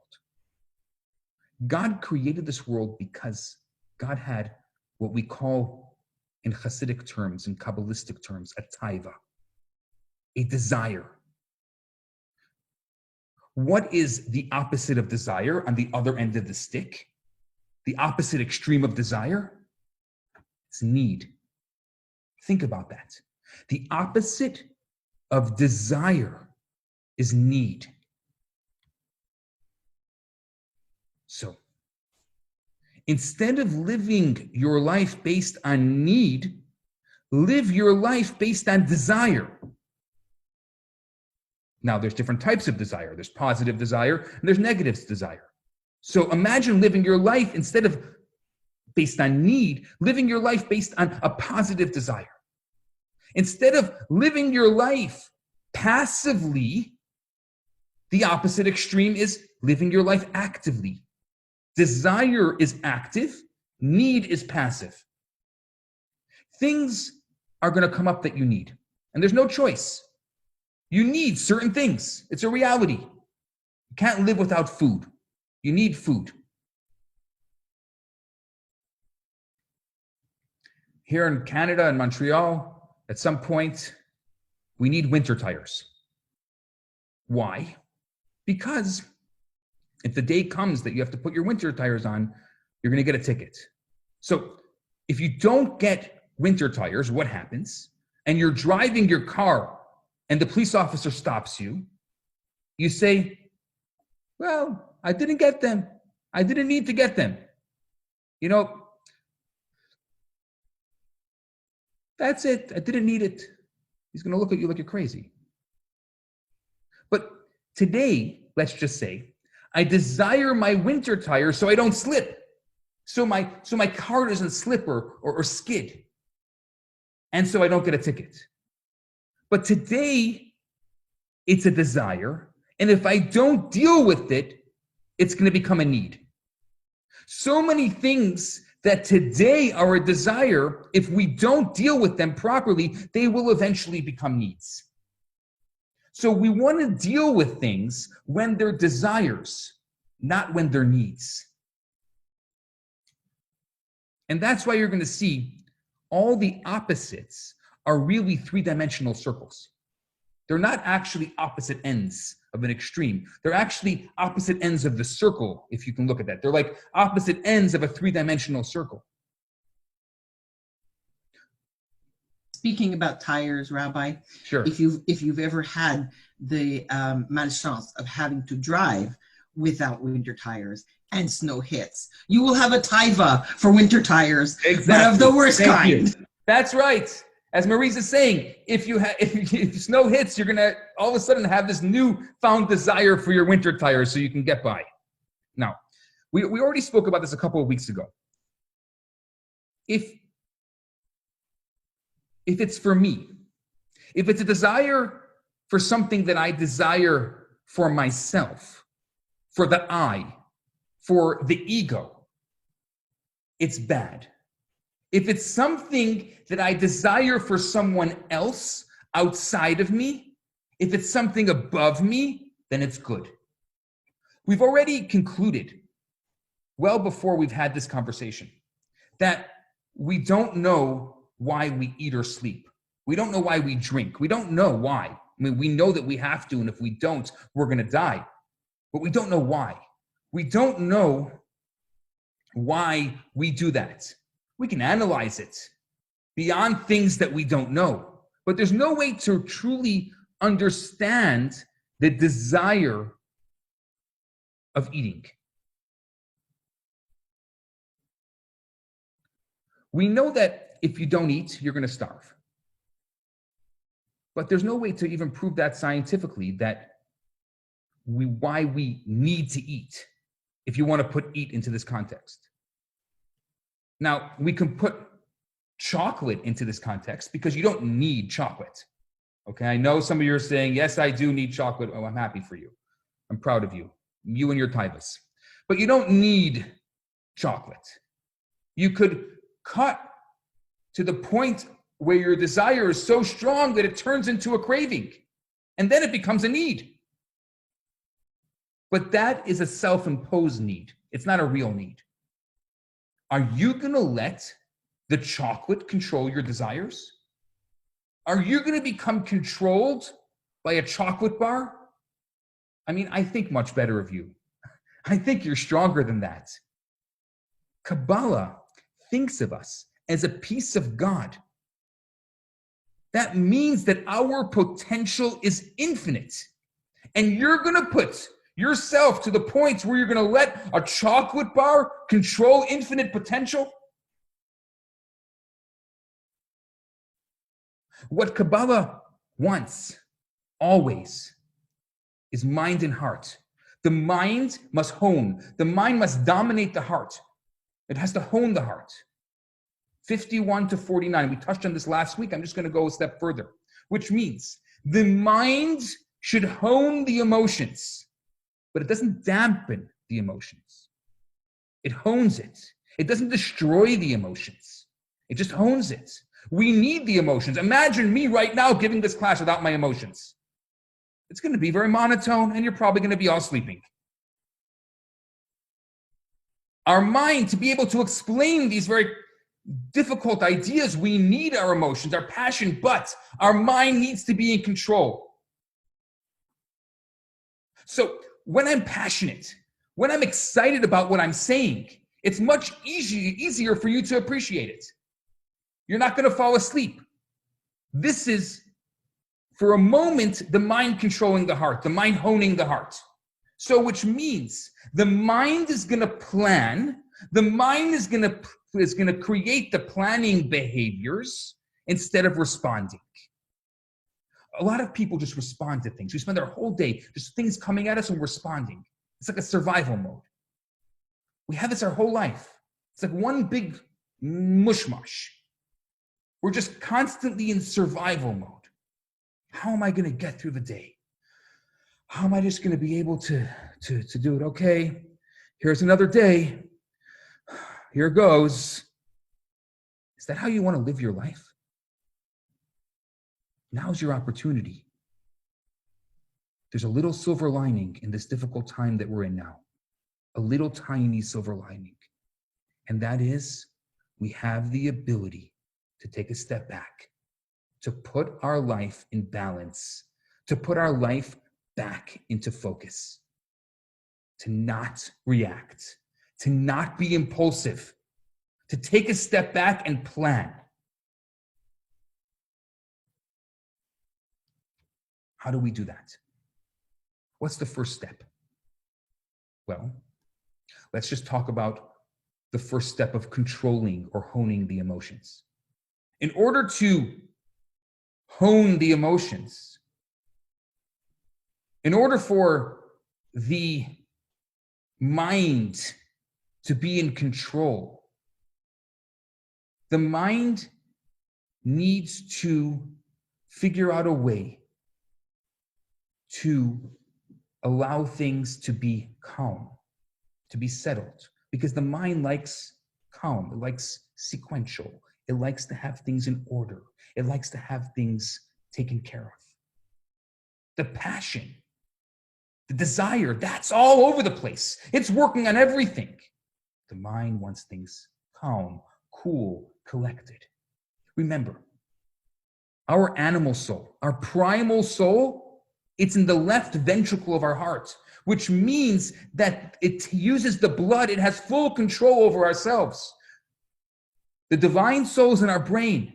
S1: God created this world because God had what we call in Hasidic terms, in Kabbalistic terms, a taiva, a desire. What is the opposite of desire on the other end of the stick? the opposite extreme of desire? It's need. Think about that. The opposite of desire is need. So, instead of living your life based on need, live your life based on desire. Now, there's different types of desire. There's positive desire and there's negative desire. So imagine living your life instead of based on need, living your life based on a positive desire. Instead of living your life passively, the opposite extreme is living your life actively. Desire is active, need is passive. Things are going to come up that you need, and there's no choice. You need certain things. It's a reality. You can't live without food. You need food. Here in Canada and Montreal, at some point, we need winter tires. Why? Because if the day comes that you have to put your winter tires on, you're going to get a ticket. So if you don't get winter tires, what happens? And you're driving your car and the police officer stops you, you say, well, I didn't get them. I didn't need to get them. You know, that's it. I didn't need it. He's going to look at you like you're crazy. But today, let's just say, I desire my winter tires so I don't slip. So my car doesn't slip or skid. And so I don't get a ticket. But today, it's a desire. And if I don't deal with it, it's going to become a need. So many things that today are a desire, if we don't deal with them properly, they will eventually become needs. So we want to deal with things when they're desires, not when they're needs. And that's why you're going to see all the opposites are really three-dimensional circles. They're not actually opposite ends of an extreme. They're actually opposite ends of the circle, if you can look at that. They're like opposite ends of a three-dimensional circle.
S5: Speaking about tires, Rabbi,
S1: Sure.
S5: if you've ever had the malchance of having to drive without winter tires and snow hits, you will have a taiva for winter tires,
S1: Exactly.
S5: but of the worst kind.
S1: That's right. As Maurice is saying, if snow hits, you're gonna all of a sudden have this newfound desire for your winter tires so you can get by. Now, we already spoke about this a couple of weeks ago. If it's for me, if it's a desire for something that I desire for myself, for the I, for the ego, it's bad. If it's something that I desire for someone else outside of me, if it's something above me, then it's good. We've already concluded, well before we've had this conversation, that we don't know why we eat or sleep. We don't know why we drink. We don't know why. I mean, we know that we have to, and if we don't, we're going to die. But we don't know why. We don't know why we do that. We can analyze it beyond things that we don't know. But there's no way to truly understand the desire of eating. We know that if you don't eat, you're going to starve. But there's no way to even prove that scientifically, that why we need to eat, if you want to put eat into this context. Now, we can put chocolate into this context because you don't need chocolate. Okay, I know some of you are saying, yes, I do need chocolate. Oh, I'm happy for you. I'm proud of you. You and your taivas. But you don't need chocolate. You could cut to the point where your desire is so strong that it turns into a craving. And then it becomes a need. But that is a self-imposed need. It's not a real need. Are you going to let the chocolate control your desires? Are you going to become controlled by a chocolate bar? I mean, I think much better of you. I think you're stronger than that. Kabbalah thinks of us as a piece of God. That means that our potential is infinite. And you're going to put yourself to the point where you're going to let a chocolate bar control infinite potential? What Kabbalah wants always is mind and heart. The mind must hone. The mind must dominate the heart. It has to hone the heart. 51 to 49. We touched on this last week. I'm just going to go a step further, which means the mind should hone the emotions, but it doesn't dampen the emotions. It hones it. It doesn't destroy the emotions. It just hones it. We need the emotions. Imagine me right now giving this class without my emotions. It's going to be very monotone, and you're probably going to be all sleeping. Our mind, to be able to explain these very difficult ideas, we need our emotions, our passion, but our mind needs to be in control. So when I'm passionate, when I'm excited about what I'm saying, it's much easier for you to appreciate it. You're not going to fall asleep. This is, for a moment, the mind controlling the heart, the mind honing the heart. So which means the mind is going to plan, the mind is going to create the planning behaviors instead of responding. A lot of people just respond to things. We spend our whole day just things coming at us and responding. It's like a survival mode. We have this our whole life. It's like one big mushmash. We're just constantly in survival mode. How am I going to get through the day? How am I just going to be able to do it? Okay, here's another day. Here goes. Is that how you want to live your life? Now's your opportunity. There's a little silver lining in this difficult time that we're in now. A little tiny silver lining. And that is, we have the ability to take a step back, to put our life in balance, to put our life back into focus, to not react, to not be impulsive, to take a step back and plan. How do we do that? What's the first step? Well, let's just talk about the first step of controlling or honing the emotions. In order to hone the emotions, in order for the mind to be in control, the mind needs to figure out a way to allow things to be calm, to be settled, because the mind likes calm, it likes sequential, it likes to have things in order, it likes to have things taken care of. The passion, the desire, that's all over the place. It's working on everything. The mind wants things calm, cool, collected. Remember, our animal soul, our primal soul, it's in the left ventricle of our heart, which means that it uses the blood. It has full control over ourselves. The divine soul is in our brain.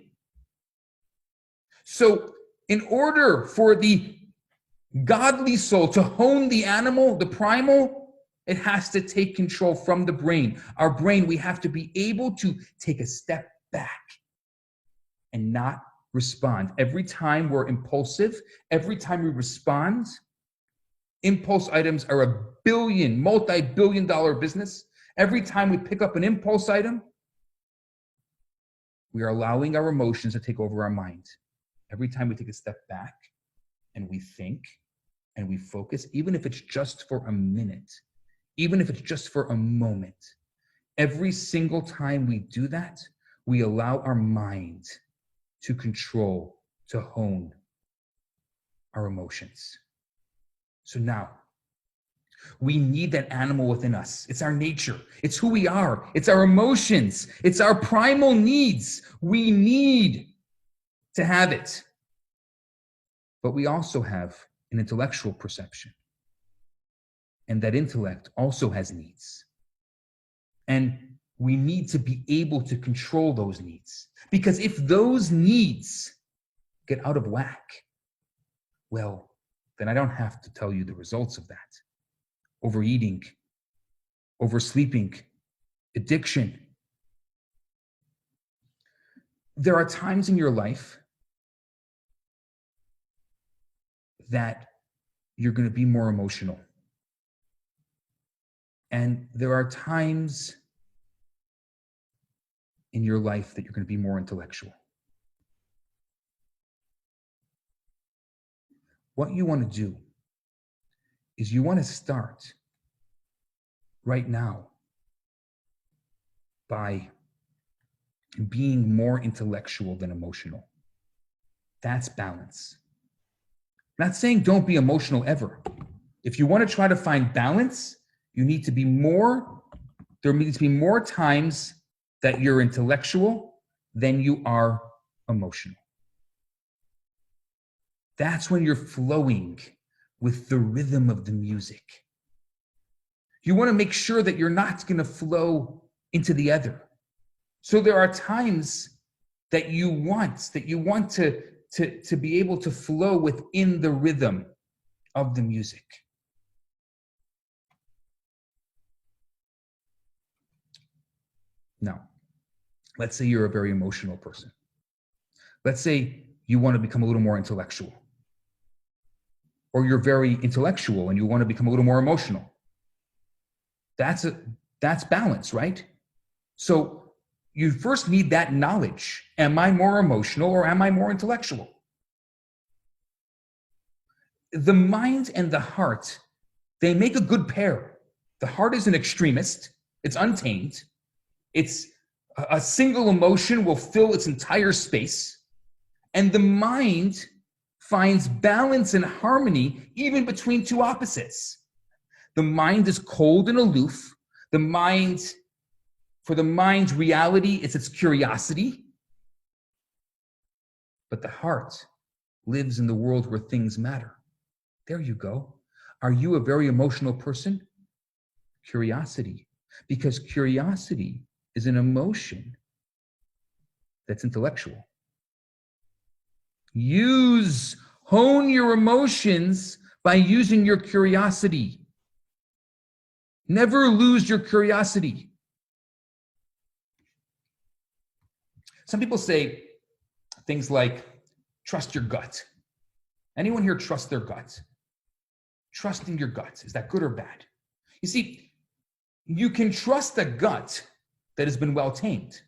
S1: So in order for the godly soul to hone the animal, the primal, it has to take control from the brain. Our brain, we have to be able to take a step back and not respond. Every time we're impulsive, every time we respond, impulse items are a multi-billion-dollar business. Every time we pick up an impulse item, we are allowing our emotions to take over our mind. Every time we take a step back and we think and we focus, even if it's just for a minute, even if it's just for a moment, every single time we do that, we allow our mind to control, to hone our emotions. So now, we need that animal within us. It's our nature. It's who we are. It's our emotions. It's our primal needs. We need to have it. But we also have an intellectual perception. And that intellect also has needs. And we need to be able to control those needs. Because if those needs get out of whack, well, then I don't have to tell you the results of that. Overeating, oversleeping, addiction. There are times in your life that you're going to be more emotional. And there are times in your life that you're going to be more intellectual. What you want to do is you want to start right now by being more intellectual than emotional. That's balance. I'm not saying don't be emotional ever. If you want to try to find balance, you need to be more, there needs to be more times that you're intellectual than you are emotional. That's when you're flowing with the rhythm of the music. You want to make sure that you're not going to flow into the other. So there are times that you want to be able to flow within the rhythm of the music. Now, let's say you're a very emotional person. Let's say you want to become a little more intellectual. Or you're very intellectual and you want to become a little more emotional. That's balance, right? So you first need that knowledge. Am I more emotional or am I more intellectual? The mind and the heart, they make a good pair. The heart is an extremist. It's untamed. It's a single emotion will fill its entire space. And the mind finds balance and harmony even between two opposites. The mind is cold and aloof. For the mind's reality, it's its curiosity. But the heart lives in the world where things matter. There you go. Are you a very emotional person? Curiosity. Because curiosity is an emotion that's intellectual. Hone your emotions by using your curiosity. Never lose your curiosity. Some people say things like, trust your gut. Anyone here trust their gut? Trusting your gut, is that good or bad? You see, you can trust a gut that has been well tamed.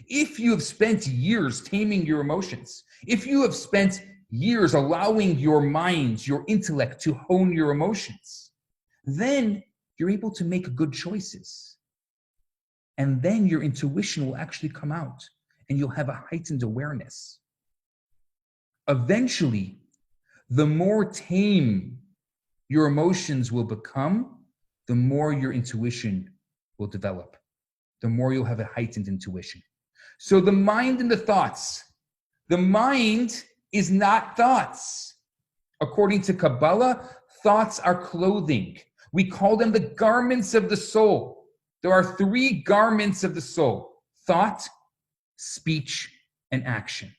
S1: If you have spent years taming your emotions, if you have spent years allowing your mind, your intellect to hone your emotions, then you're able to make good choices. And then your intuition will actually come out and you'll have a heightened awareness. Eventually, the more tame your emotions will become, the more your intuition will develop, the more you'll have a heightened intuition. So the mind and the thoughts. The mind is not thoughts. According to Kabbalah, thoughts are clothing. We call them the garments of the soul. There are 3 garments of the soul: thought, speech, and action.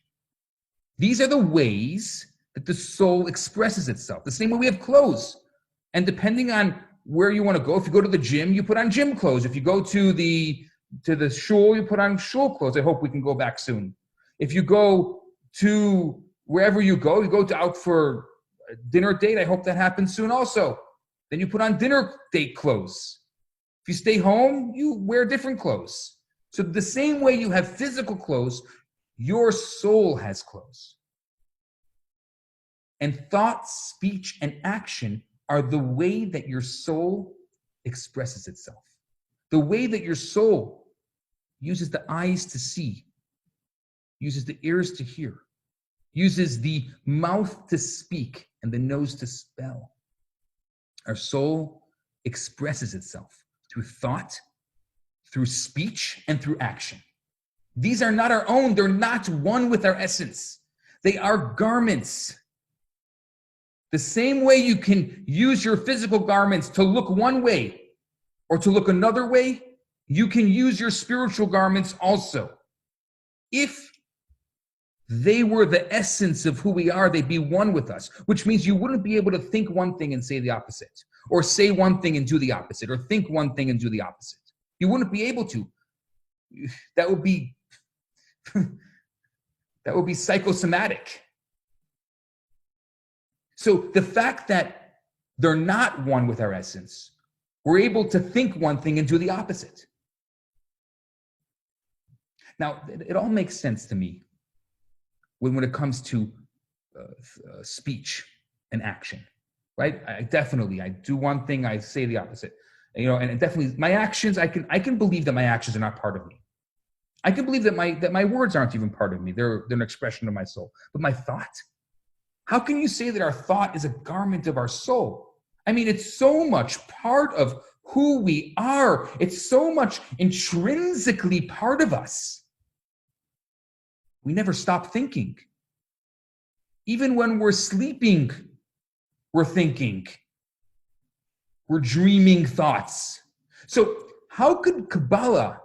S1: These are the ways that the soul expresses itself. The same way we have clothes. And depending on where you want to go, if you go to the gym, you put on gym clothes. If you go to the shul, you put on shul clothes. I hope we can go back soon. If you go to wherever you go out for a dinner date. I hope that happens soon also. Then you put on dinner date clothes. If you stay home, you wear different clothes. So the same way you have physical clothes, your soul has clothes. And thought, speech, and action are the way that your soul expresses itself. The way that your soul uses the eyes to see, uses the ears to hear, uses the mouth to speak, and the nose to smell. Our soul expresses itself through thought, through speech, and through action. These are not our own. They're not one with our essence. They are garments. The same way you can use your physical garments to look one way or to look another way, you can use your spiritual garments also. If they were the essence of who we are, they'd be one with us, which means you wouldn't be able to think one thing and say the opposite, or say one thing and do the opposite, or think one thing and do the opposite. You wouldn't be able to. That would be that would be psychosomatic. So the fact that they're not one with our essence, we're able to think one thing and do the opposite. Now, it all makes sense to me when it comes to speech and action, right? I do one thing, I say the opposite, and definitely my actions, I can believe that my actions are not part of me. I can believe that my words aren't even part of me. They're an expression of my soul. But my thought, how can you say that our thought is a garment of our soul? I mean, it's so much part of who we are. It's so much intrinsically part of us. We never stop thinking. Even when we're sleeping, we're thinking. We're dreaming thoughts. So how could Kabbalah,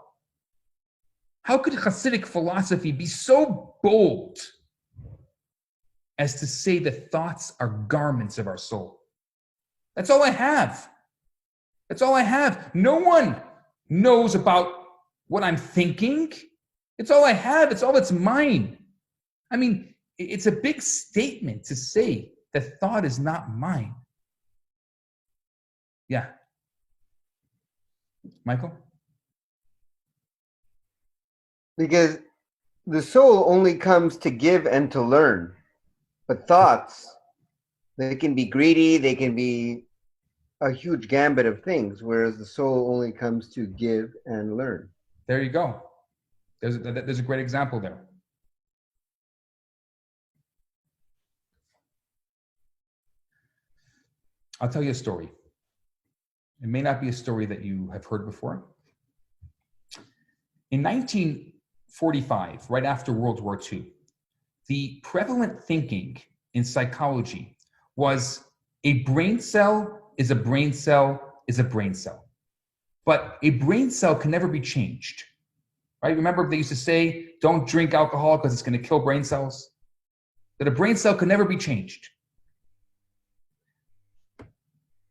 S1: how could Hasidic philosophy be so bold as to say that thoughts are garments of our soul? That's all I have. That's all I have. No one knows about what I'm thinking. It's all I have. It's all that's mine. I mean, it's a big statement to say that thought is not mine. Yeah. Michael?
S2: Because the soul only comes to give and to learn. But thoughts, they can be greedy, they can be a huge gambit of things, whereas the soul only comes to give and learn.
S1: There you go. There's a great example there. I'll tell you a story. It may not be a story that you have heard before. In 1945, right after World War II, the prevalent thinking in psychology was a brain cell is a brain cell is a brain cell. But a brain cell can never be changed. Right? Remember they used to say, don't drink alcohol because it's going to kill brain cells? That a brain cell can never be changed.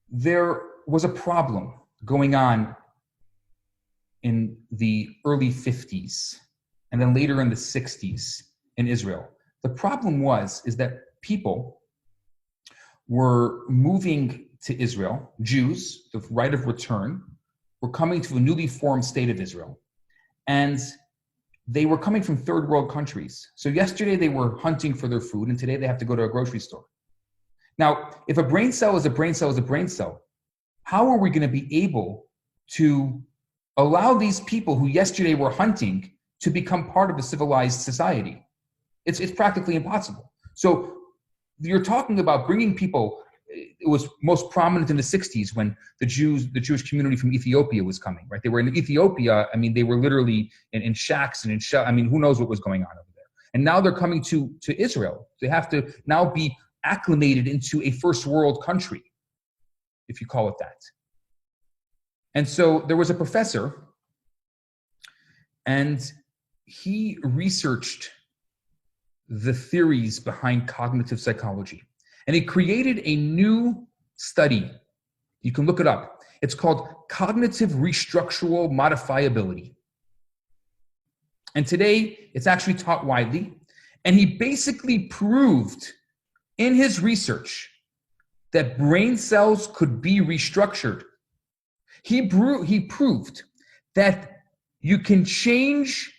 S1: There was a problem going on in the early 50s and then later in the 60s in Israel. The problem is that people were moving to Israel. Jews, the right of return, were coming to a newly formed state of Israel. And they were coming from third world countries. So yesterday they were hunting for their food, and today they have to go to a grocery store. Now, if a brain cell is a brain cell is a brain cell, how are we going to be able to allow these people who yesterday were hunting to become part of a civilized society? It's practically impossible. So you're talking about bringing people. It was most prominent in the 60s when the Jewish community from Ethiopia was coming, right? They were in Ethiopia. I mean, they were literally in shacks and I mean, who knows what was going on over there. And now they're coming to Israel. They have to now be acclimated into a first world country, if you call it that. And so there was a professor, and he researched the theories behind cognitive psychology. And he created a new study. You can look it up. It's called Cognitive Restructural Modifiability. And today, it's actually taught widely. And he basically proved in his research that brain cells could be restructured. He proved that you can change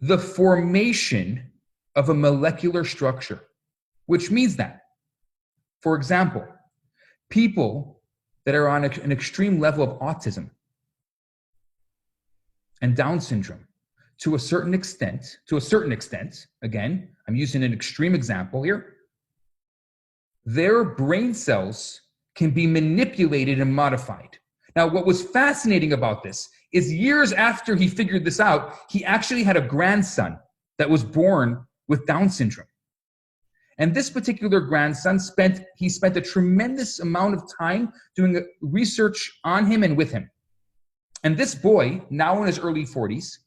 S1: the formation of a molecular structure, which means that, for example, people that are on an extreme level of autism and Down syndrome, to a certain extent, again, I'm using an extreme example here, their brain cells can be manipulated and modified. Now, what was fascinating about this is years after he figured this out, he actually had a grandson that was born with Down syndrome. And this particular grandson spent a tremendous amount of time doing research on him and with him. And this boy, now in his early 40s,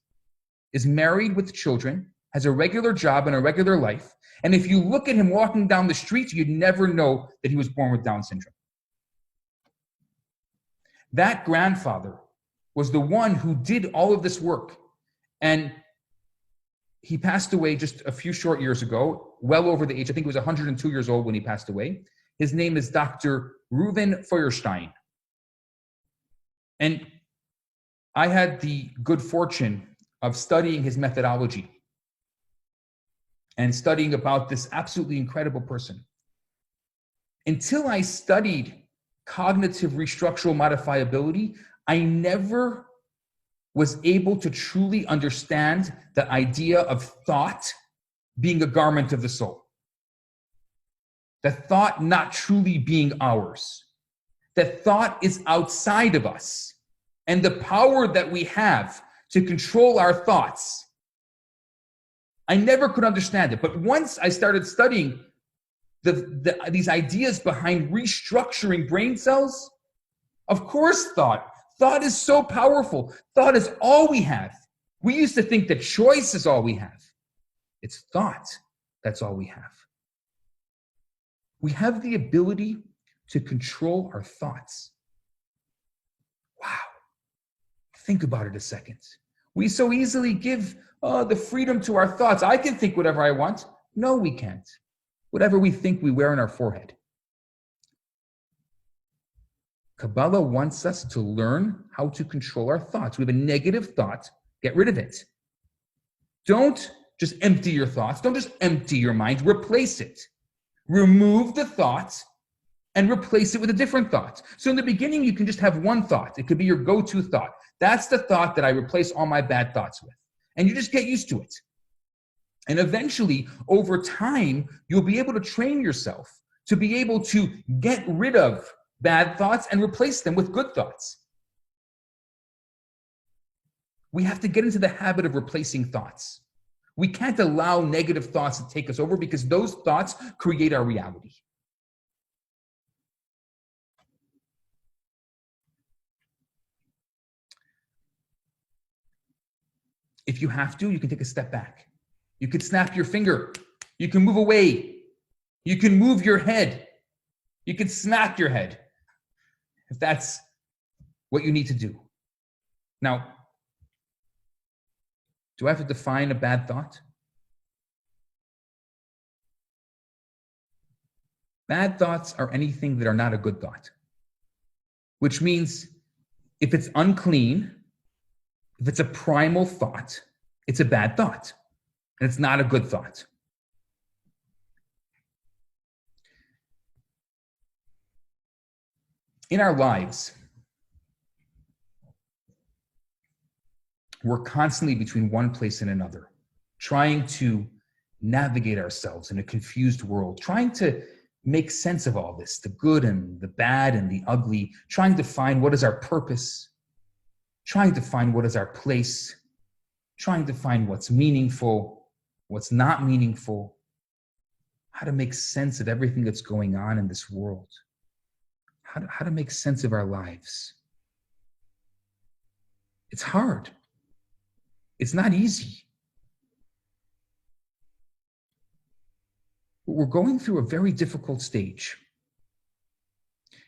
S1: is married with children, has a regular job and a regular life. And if you look at him walking down the street, you'd never know that he was born with Down syndrome. That grandfather was the one who did all of this work. And he passed away just a few short years ago, well over the age, I think he was 102 years old when he passed away. His name is Dr. Reuven Feuerstein. And I had the good fortune of studying his methodology and studying about this absolutely incredible person. Until I studied cognitive restructural modifiability, I never was able to truly understand the idea of thought being a garment of the soul. The thought not truly being ours. That thought is outside of us. And the power that we have to control our thoughts, I never could understand it. But once I started studying these ideas behind restructuring brain cells, of course thought is so powerful. Thought is all we have. We used to think that choice is all we have. It's thought that's all we have. We have the ability to control our thoughts. Wow. Think about it a second. We so easily give the freedom to our thoughts. I can think whatever I want. No, we can't. Whatever we think, we wear on our forehead. Kabbalah wants us to learn how to control our thoughts. We have a negative thought, get rid of it. Don't just empty your thoughts. Don't just empty your mind. Replace it. Remove the thought and replace it with a different thought. So in the beginning, you can just have one thought. It could be your go-to thought. That's the thought that I replace all my bad thoughts with. And you just get used to it. And eventually, over time, you'll be able to train yourself to be able to get rid of bad thoughts and replace them with good thoughts. We have to get into the habit of replacing thoughts. We can't allow negative thoughts to take us over because those thoughts create our reality. If you have to, you can take a step back. You could snap your finger. You can move away. You can move your head. You can smack your head if that's what you need to do. Now, do I have to define a bad thought? Bad thoughts are anything that are not a good thought, which means if it's unclean, if it's a primal thought, it's a bad thought, and it's not a good thought. In our lives, we're constantly between one place and another, trying to navigate ourselves in a confused world, trying to make sense of all this, the good and the bad and the ugly, trying to find what is our purpose, trying to find what is our place, trying to find what's meaningful, what's not meaningful, how to make sense of everything that's going on in this world, how to make sense of our lives. It's hard. It's not easy. We're going through a very difficult stage.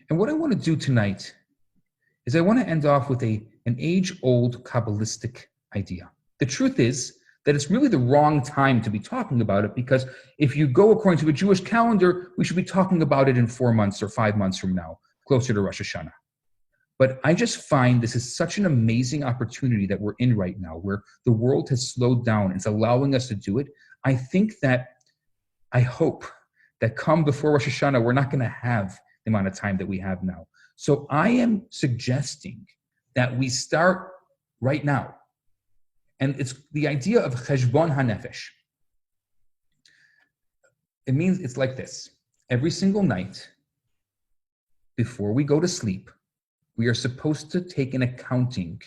S1: And what I want to do tonight is I want to end off with an age-old Kabbalistic idea. The truth is that it's really the wrong time to be talking about it, because if you go according to a Jewish calendar, we should be talking about it in 4 months or 5 months from now, closer to Rosh Hashanah. But I just find this is such an amazing opportunity that we're in right now, where the world has slowed down. It's allowing us to do it. I hope that come before Rosh Hashanah, we're not going to have the amount of time that we have now. So I am suggesting that we start right now. And it's the idea of cheshbon hanefesh. It means it's like this. Every single night, before we go to sleep, we are supposed to take an accounting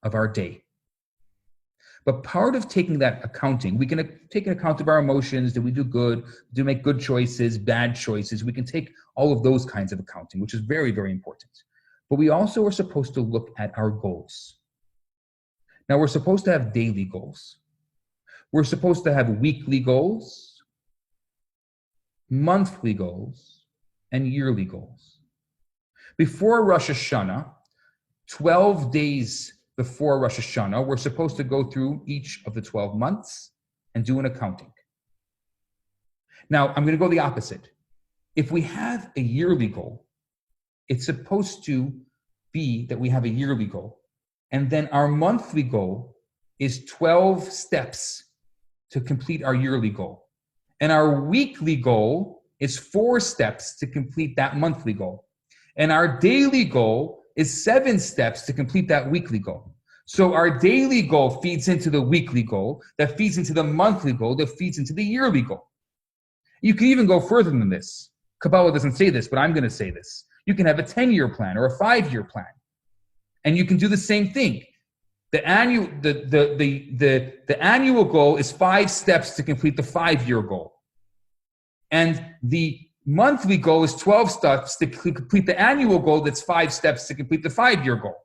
S1: of our day. But part of taking that accounting, we can take an account of our emotions. Did we do good? Do we make good choices, bad choices? We can take all of those kinds of accounting, which is very, very important. But we also are supposed to look at our goals. Now, we're supposed to have daily goals. We're supposed to have weekly goals, monthly goals, and yearly goals. Before Rosh Hashanah, 12 days before Rosh Hashanah, we're supposed to go through each of the 12 months and do an accounting. Now, I'm going to go the opposite. If we have a yearly goal, it's supposed to be that we have a yearly goal. And then our monthly goal is 12 steps to complete our yearly goal. And our weekly goal is 4 steps to complete that monthly goal. And our daily goal is 7 steps to complete that weekly goal. So our daily goal feeds into the weekly goal, that feeds into the monthly goal, that feeds into the yearly goal. You can even go further than this. Kabbalah doesn't say this, but I'm going to say this. You can have a 10-year plan or a 5-year plan. And you can do the same thing. The annual goal is 5 steps to complete the 5-year goal. And the monthly goal is 12 steps to complete the annual goal, that's 5 steps to complete the 5-year goal.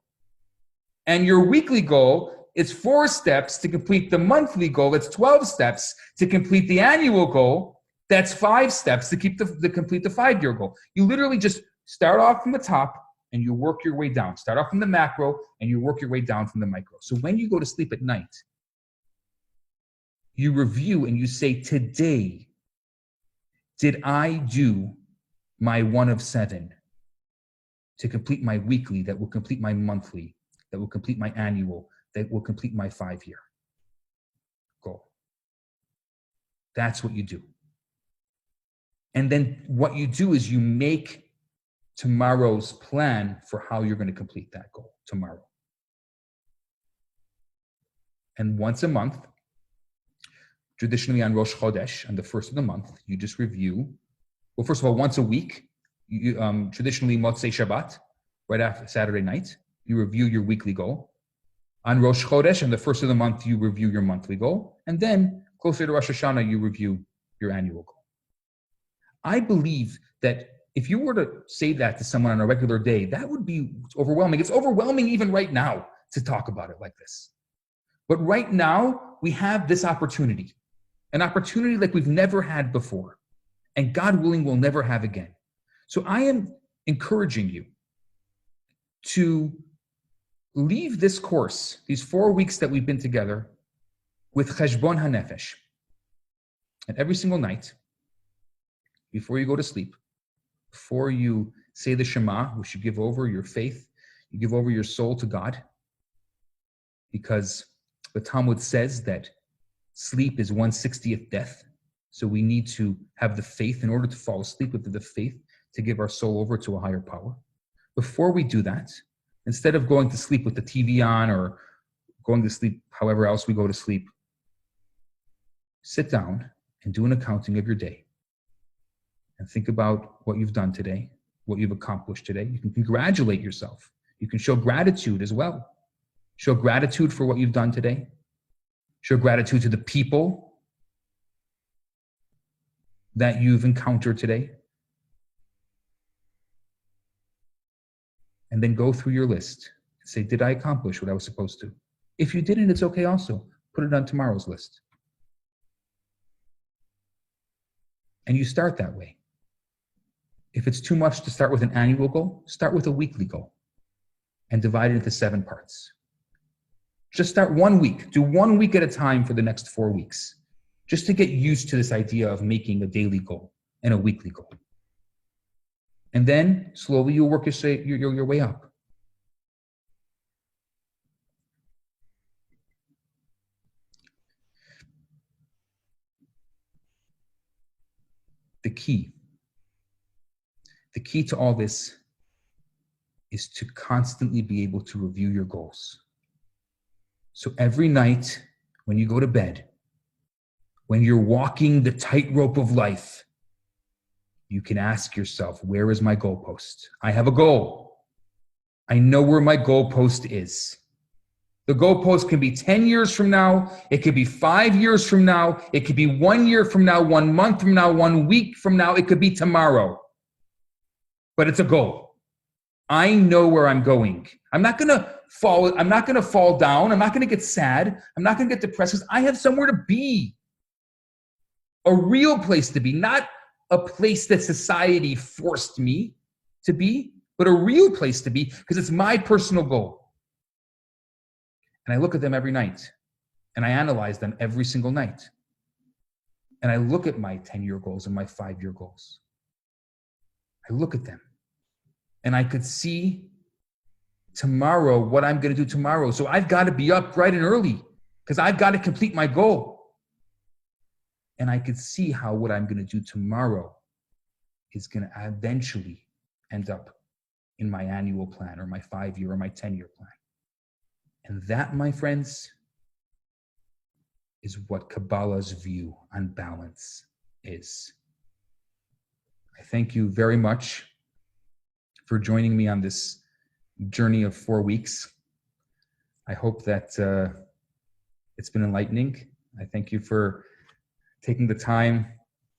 S1: And your weekly goal is 4 steps to complete the monthly goal, that's 12 steps to complete the annual goal, that's 5 steps to complete the 5-year goal. You literally just start off from the top and you work your way down. Start off from the macro and you work your way down from the micro. So when you go to sleep at night, you review and you say, today, did I do my 1 of 7 to complete my weekly, that will complete my monthly, that will complete my annual, that will complete my 5-year goal? That's what you do. And then what you do is you make tomorrow's plan for how you're going to complete that goal tomorrow. And once a month, traditionally on Rosh Chodesh, on the first of the month, you just review. Well, first of all, once a week, you, traditionally Motzei Shabbat, right after Saturday night, you review your weekly goal. On Rosh Chodesh, on the first of the month, you review your monthly goal. And then closer to Rosh Hashanah, you review your annual goal. I believe that if you were to say that to someone on a regular day, that would be overwhelming. It's overwhelming even right now to talk about it like this. But right now, we have this opportunity, an opportunity like we've never had before, and God willing, we'll never have again. So I am encouraging you to leave this course, these 4 weeks that we've been together, with cheshbon hanefesh. And every single night, before you go to sleep, before you say the Shema, which you give over your faith, you give over your soul to God, because the Talmud says that sleep is 1/60th death. So we need to have the faith in order to fall asleep, with the faith to give our soul over to a higher power. Before we do that, instead of going to sleep with the TV on or going to sleep however else we go to sleep, sit down and do an accounting of your day. And think about what you've done today, what you've accomplished today. You can congratulate yourself. You can show gratitude as well. Show gratitude for what you've done today. Show gratitude to the people that you've encountered today. And then go through your list and say, did I accomplish what I was supposed to? If you didn't, it's okay also. Put it on tomorrow's list. And you start that way. If it's too much to start with an annual goal, start with a weekly goal and divide it into 7 parts. Just start 1 week. Do 1 week at a time for the next 4 weeks, just to get used to this idea of making a daily goal and a weekly goal. And then slowly you'll work your way up. The key to all this is to constantly be able to review your goals. So every night when you go to bed, when you're walking the tightrope of life, you can ask yourself, where is my goalpost? I have a goal. I know where my goalpost is. The goalpost can be 10 years from now. It could be 5 years from now. It could be 1 year from now, 1 month from now, 1 week from now. It could be tomorrow. But it's a goal. I know where I'm going. I'm not going to fall down. I'm not going to get sad. I'm not going to get depressed because I have somewhere to be. A real place to be, not a place that society forced me to be, but a real place to be because it's my personal goal. And I look at them every night and I analyze them every single night. And I look at my 10-year goals and my 5-year goals. I look at them and I could see tomorrow what I'm going to do tomorrow. So I've got to be up bright and early because I've got to complete my goal. And I could see how what I'm going to do tomorrow is going to eventually end up in my annual plan or my 5-year or my 10-year plan. And that, my friends, is what Kabbalah's view on balance is. I thank you very much for joining me on this journey of 4 weeks. I hope that it's been enlightening. I thank you for taking the time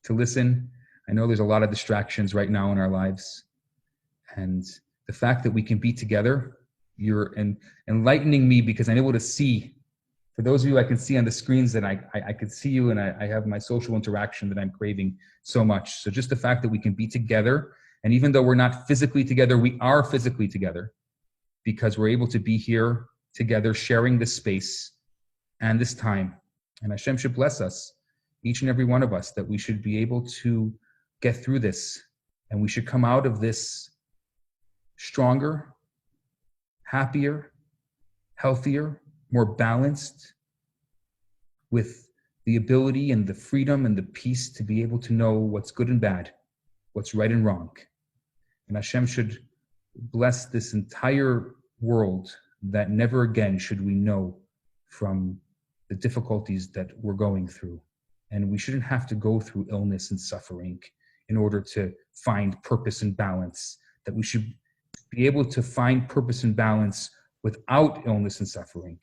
S1: to listen. I know there's a lot of distractions right now in our lives. And the fact that we can be together, you're enlightening me because I'm able to see. For those of you I can see on the screens that I could see you and I have my social interaction that I'm craving so much. So just the fact that we can be together, and even though we're not physically together, we are physically together because we're able to be here together, sharing this space and this time. And Hashem should bless us, each and every one of us, that we should be able to get through this and we should come out of this stronger, happier, healthier, more balanced, with the ability and the freedom and the peace to be able to know what's good and bad, what's right and wrong. And Hashem should bless this entire world that never again should we know from the difficulties that we're going through. And we shouldn't have to go through illness and suffering in order to find purpose and balance, that we should be able to find purpose and balance without illness and suffering.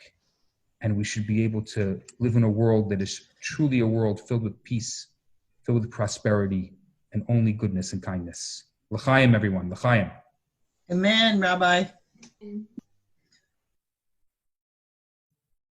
S1: And we should be able to live in a world that is truly a world filled with peace, filled with prosperity, and only goodness and kindness. L'chaim, everyone. L'chaim.
S5: Amen, Rabbi.